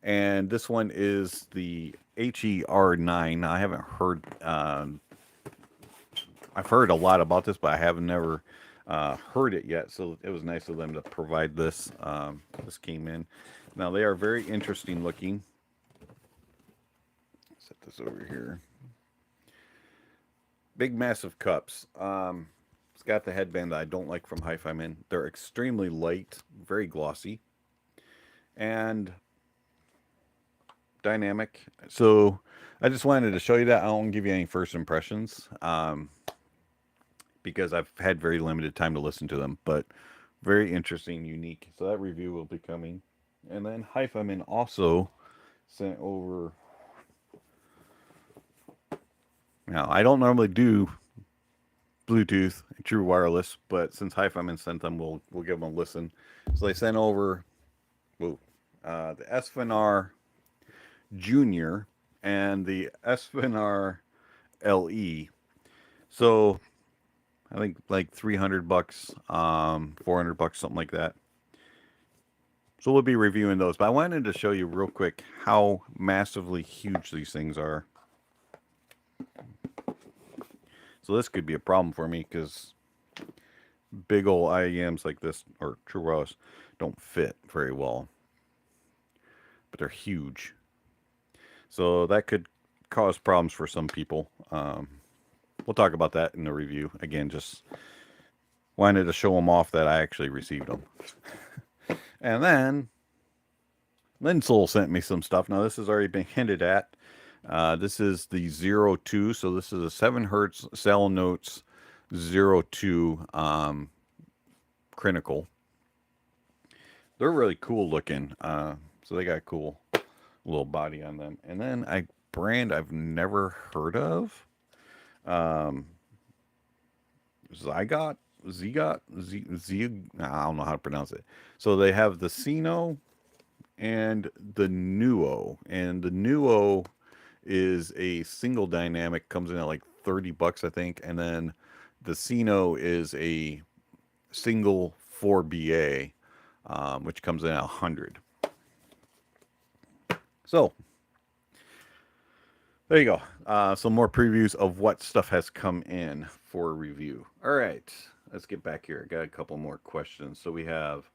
and this one is the HER9. I haven't heard I've heard a lot about this, but I have never heard it yet. So it was nice of them to provide this. This came in. Now they are very interesting looking. Set this over here. Big, massive cups. It's got the headband that I don't like from Hi-Fi. They're extremely light, very glossy, and dynamic. So I just wanted to show you that. I don't give you any first impressions. Because I've had very limited time to listen to them, but very interesting, unique. So that review will be coming. And then Hi-Fi also sent over. Now, I don't normally do Bluetooth, true wireless, but since Hi-Fi sent them, we'll give them a listen. So they sent over the Esfinar Junior and the Esfinar LE. So I think like $300, $400, something like that. So we'll be reviewing those. But I wanted to show you real quick how massively huge these things are. So this could be a problem for me because big old IEMs like this, or True Wireless, don't fit very well. But they're huge. So that could cause problems for some people. We'll talk about that in the review. Again, just wanted to show them off that I actually received them. And then Linsol sent me some stuff. Now, this has already been hinted at. This is the 02. So this is a 7 hertz Cell Notes 02 Critical. They're really cool looking. So they got a cool little body on them. And then a brand I've never heard of. Zygot, I don't know how to pronounce it. So they have the Sino and the Nuo, and the Nuo is a single dynamic, comes in at like $30, I think, and then the Sino is a single 4BA, which comes in at 100. So there you go. Some more previews of what stuff has come in for review. All right, let's get back here. Got a couple more questions. So we have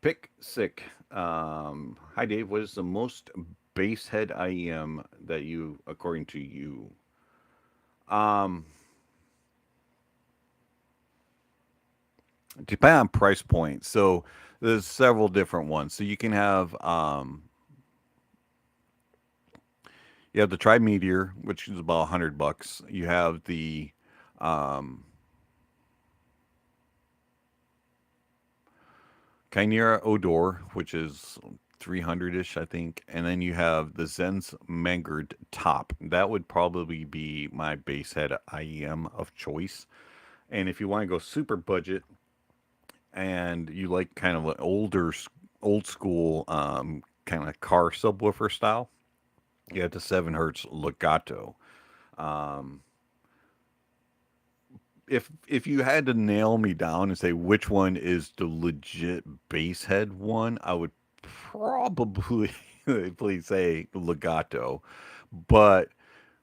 Pick Sick. Hi Dave, what is the most bass head IEM that you, according to you? Um, Depend on price point. So there's several different ones. So you have the Tri Meteor, which is about $100. You have the um, Chimera Odor, which is 300 ish, I think. And then you have the Zen's Mangered Top. That would probably be my bass head IEM of choice. And if you want to go super budget and you like kind of an old school kind of car subwoofer style, you have the 7 hertz Legato. Um, if you had to nail me down and say which one is the legit bass head one, I would probably please say Legato. But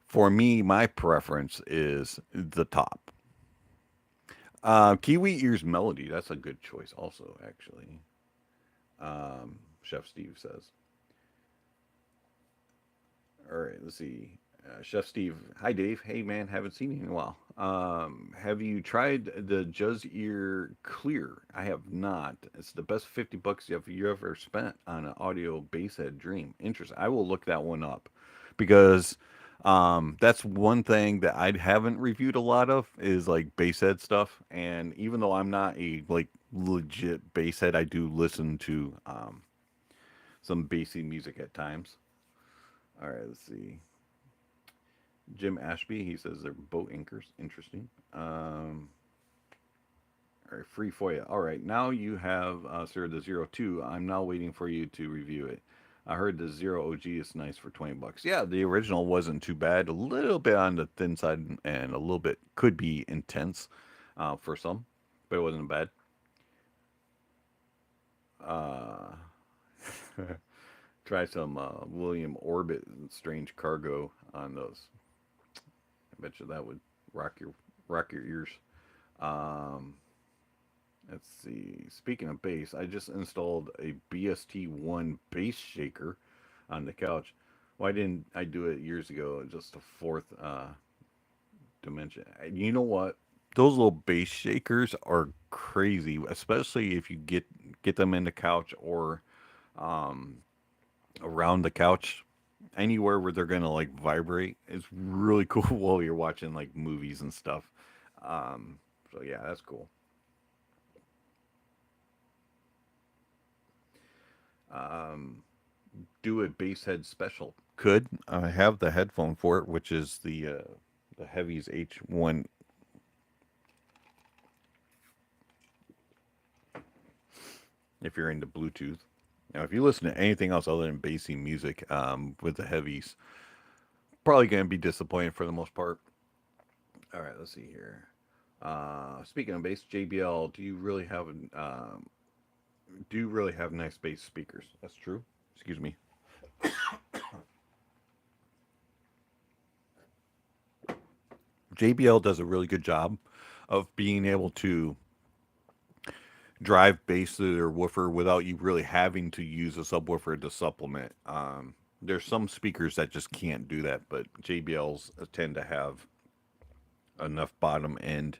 for me, my preference is the top. Kiwi Ears Melody. That's a good choice, also. Actually, Chef Steve says. All right, let's see. Chef Steve, hi Dave. Hey man, haven't seen you in a while. Have you tried the Juzz Ear Clear? I have not. It's the best $50 you ever spent on an audio bass head dream. Interesting. I will look that one up because that's one thing that I haven't reviewed a lot of is like bass head stuff. And even though I'm not a like legit bass head, I do listen to some bassy music at times. All right, let's see. Jim Ashby, he says they're boat anchors. Interesting. All right, free for you. All right, now you have Sir the Zero Two. I'm now waiting for you to review it. I heard the Zero OG is nice for $20. Yeah, the original wasn't too bad. A little bit on the thin side and a little bit could be intense for some, but it wasn't bad. Uh, try some William Orbit Strange Cargo on those. I bet you that would rock your ears. Um, let's see. Speaking of bass, I just installed a BST1 bass shaker on the couch. Why didn't I do it years ago? Just a fourth dimension. You know what? Those little bass shakers are crazy, especially if you get them in the couch or um, around the couch, anywhere where they're gonna like vibrate. It's really cool while you're watching like movies and stuff. So yeah, that's cool. Um, do a bass head special. Could I have the headphone for it, which is the Heavy's H1. If you're into Bluetooth. Now, if you listen to anything else other than bassy music with the heavies, probably going to be disappointed for the most part. All right, let's see here. Speaking of bass, JBL, do you really have nice bass speakers? That's true. Excuse me. JBL does a really good job of being able to drive bass through their woofer without you really having to use a subwoofer to supplement. There's some speakers that just can't do that, but JBLs tend to have enough bottom end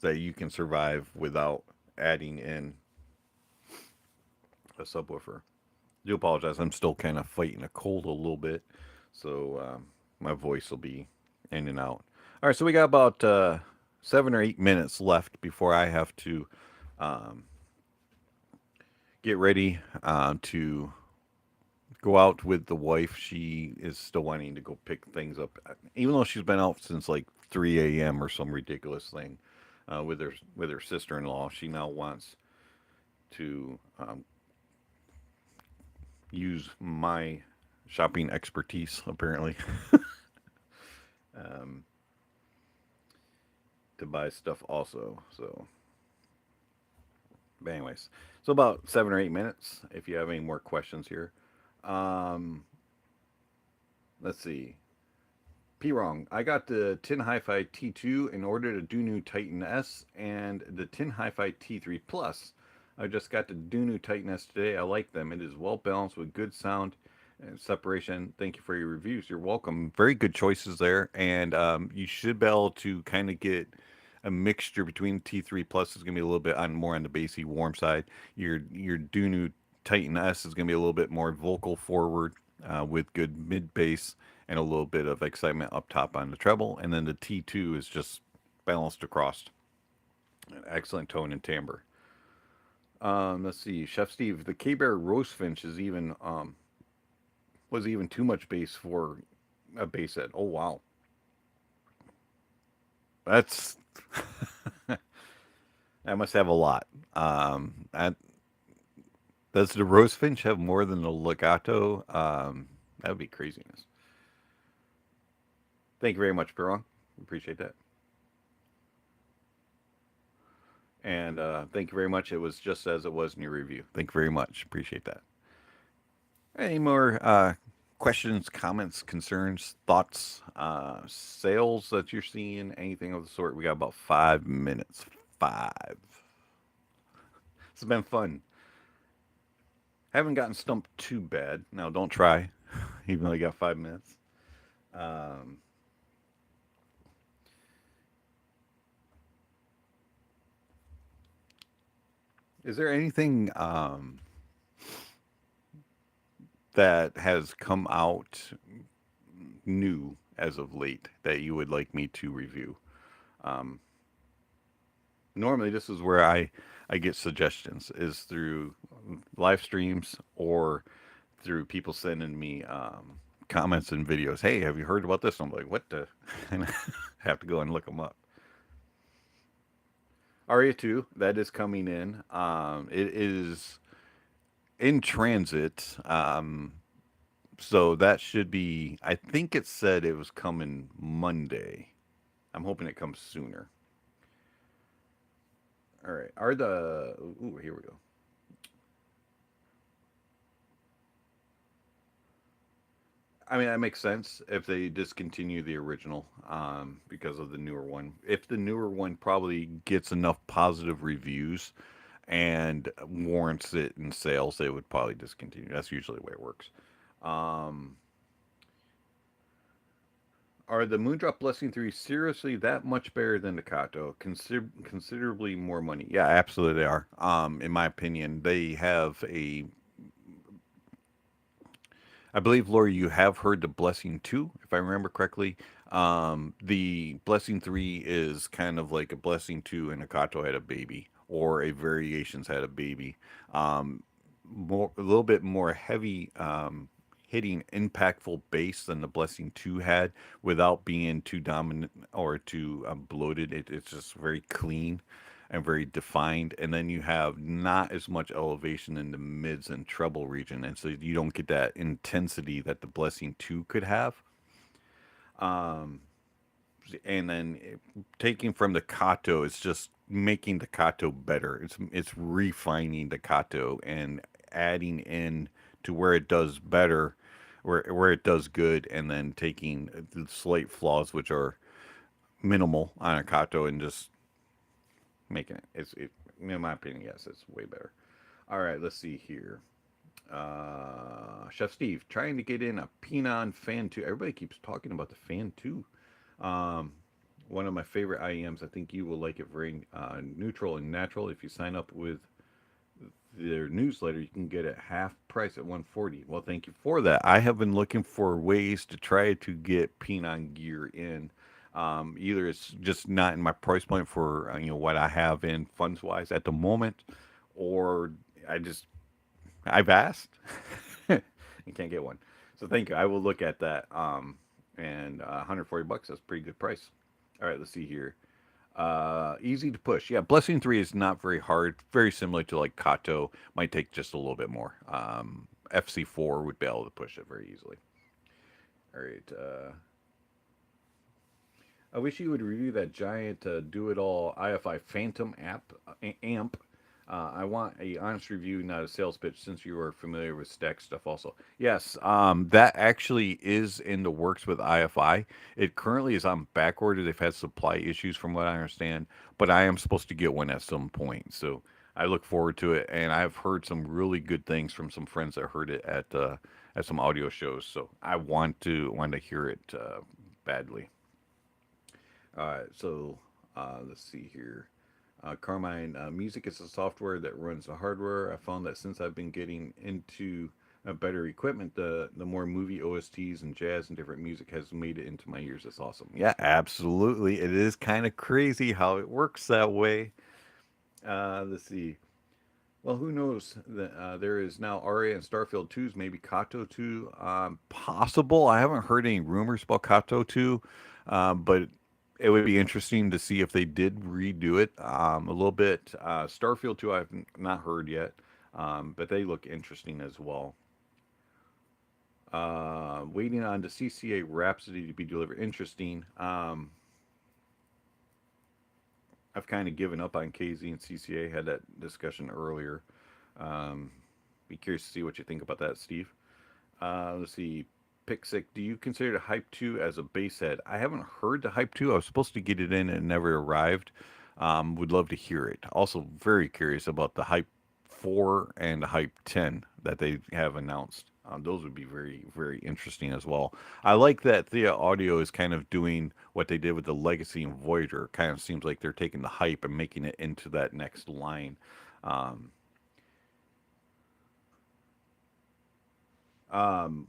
that you can survive without adding in a subwoofer. I do apologize. I'm still kind of fighting a cold a little bit, so my voice will be in and out. All right, so we got about 7 or 8 minutes left before I have to um, get ready to go out with the wife. She is still wanting to go pick things up, even though she's been out since like 3 a.m. or some ridiculous thing with her sister in law. She now wants to use my shopping expertise, apparently, um, to buy stuff also. So, but anyways, so about 7 or 8 minutes. If you have any more questions here, um, let's see. P wrong. I got the Tin Hi-Fi T2 in order to do new Titan S and the Tin Hi-Fi T3 Plus. I just got the Dunu Titan S today. I like them. It is well balanced with good sound and separation. Thank you for your reviews. You're welcome. Very good choices there, and you should be able to kind of get a mixture between T3 Plus is going to be a little bit on more on the bassy warm side. Your Dunu Titan S is going to be a little bit more vocal forward with good mid bass and a little bit of excitement up top on the treble, and then the T2 is just balanced across. An excellent tone and timbre. Let's see, Chef Steve, the K Bear Roastfinch is even was even too much bass for a bass head. Oh wow, that's that must have a lot. That does the Roastfinch have more than the Legato? That would be craziness. Thank you very much, Piron. Appreciate that. And thank you very much. It was just as it was in your review. Thank you very much. Appreciate that. Any more questions, comments, concerns, thoughts, sales that you're seeing, anything of the sort? We got about 5 minutes. Five. It's been fun. Haven't gotten stumped too bad. Now, don't try, even though you got 5 minutes. Um, is there anything that has come out new as of late that you would like me to review? Um, Normally, this is where I get suggestions is through live streams or through people sending me comments and videos. Hey, have you heard about this? I'm like, what the? And I have to go and look them up. Aria 2, that is coming in. It is in transit. So that should be, I think it said it was coming Monday. I'm hoping it comes sooner. All right. Are the, ooh, here we go. I mean, that makes sense if they discontinue the original because of the newer one. If the newer one probably gets enough positive reviews and warrants it in sales, they would probably discontinue. That's usually the way it works. Um, are the Moondrop Blessing 3 seriously that much better than the Kato? Considerably more money. Yeah, absolutely they are. In my opinion, they have a I believe, Lori, you have heard the Blessing 2, if I remember correctly. The Blessing 3 is kind of like a Blessing 2 and a Kato had a baby, or a Variations had a baby. A little bit more heavy hitting, impactful bass than the Blessing 2 had without being too dominant or too bloated. It's just very clean and very defined. And then you have not as much elevation in the mids and treble region. And so you don't get that intensity that the Blessing 2 could have. Um, and then taking from the Kato, it's just making the Kato better. It's refining the Kato and adding in to where it does better, where it does good, and then taking the slight flaws which are minimal on a Kato and just making it. In my opinion, yes, it's way better. All right, let's see here. Chef Steve trying to get in a Pinon Fan 2. Everybody keeps talking about the Fan 2. Um, One of my favorite IEMs. I think you will like it very neutral and natural. If you sign up with their newsletter, you can get it half price at 140. Well, thank you for that. I have been looking for ways to try to get Pinon gear in. Either it's just not in my price point for what I have in funds wise at the moment, or I just I've asked and can't get one. So thank you. I will look at that. And 140 bucks. That's a pretty good price. All right, let's see here. Easy to push. Yeah, Blessing 3 is not very hard. Very similar to like Kato. Might take just a little bit more. FC4 would be able to push it very easily. All right. I wish you would review that giant do it all IFI Phantom amp. I want a honest review, not a sales pitch, since you are familiar with stack stuff also. Yes, that actually is in the works with IFI. It currently is on back order. They've had supply issues from what I understand, but I am supposed to get one at some point. So I look forward to it, and I've heard some really good things from some friends that heard it at some audio shows. So I want to hear it badly. All right, so let's see here. Carmine, music is a software that runs the hardware. I found that since I've been getting into better equipment, the more movie OSTs and jazz and different music has made it into my ears. It's awesome. Yeah, absolutely. It is kind of crazy how it works that way. Let's see. Well, who knows? There is now Aria and Starfield 2's, maybe Kato 2. Possible. I haven't heard any rumors about Kato 2, but it would be interesting to see if they did redo it a little bit. Starfield 2, I've not heard yet, but they look interesting as well. Waiting on the CCA Rhapsody to be delivered. Interesting. I've kind of given up on KZ and CCA. Had that discussion earlier. Um, be curious to see what you think about that, Steve. Let's see. Pixic, do you consider the Hype 2 as a bass head? I haven't heard the Hype 2. I was supposed to get it in and it never arrived. Would love to hear it. Also, very curious about the Hype 4 and the Hype 10 that they have announced. Those would be very, very interesting as well. I like that Thea Audio is kind of doing what they did with the Legacy and Voyager. Kind of seems like they're taking the hype and making it into that next line. Um,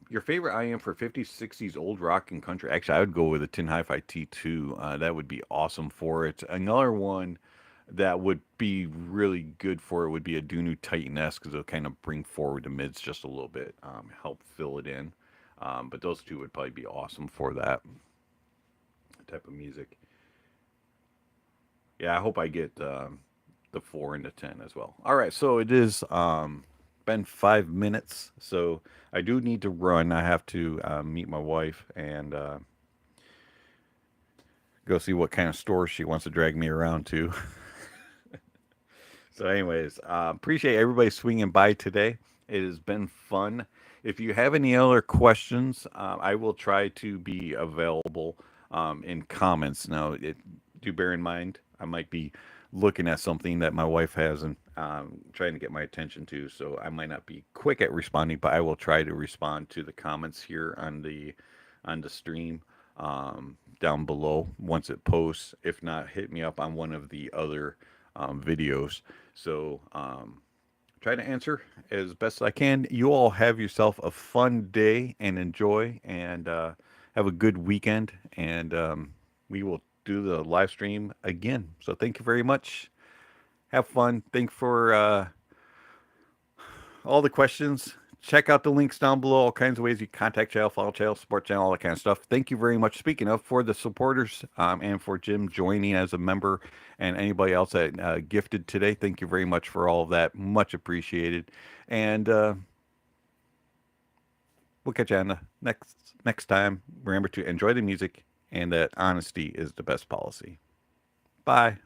your favorite IM for 50s, 60s old rock and country? Actually, I would go with a Tin Hi-Fi T2. That would be awesome for it. Another one that would be really good for it would be a Dunu Titan S because it'll kind of bring forward the mids just a little bit, help fill it in. But those two would probably be awesome for that type of music. Yeah, I hope I get the 4 and the 10 as well. All right, so it is been 5 minutes, so I do need to run. I have to meet my wife and go see what kind of store she wants to drag me around to. So, anyways, appreciate everybody swinging by today. It has been fun. If you have any other questions, I will try to be available in comments. Now, do bear in mind, I might be looking at something that my wife has and trying to get my attention to, so I might not be quick at responding, but I will try to respond to the comments here on the stream down below once it posts. If not, hit me up on one of the other videos. So try to answer as best I can. You all have yourself a fun day and enjoy, and have a good weekend. And we will do the live stream again. So thank you very much. Have fun. Thank for all the questions. Check out the links down below. All kinds of ways you can contact channel, follow channel, support channel, all that kind of stuff. Thank you very much. Speaking of, for the supporters and for Jim joining as a member and anybody else that gifted today, thank you very much for all of that. Much appreciated. And we'll catch you on the next time. Remember to enjoy the music and that honesty is the best policy. Bye.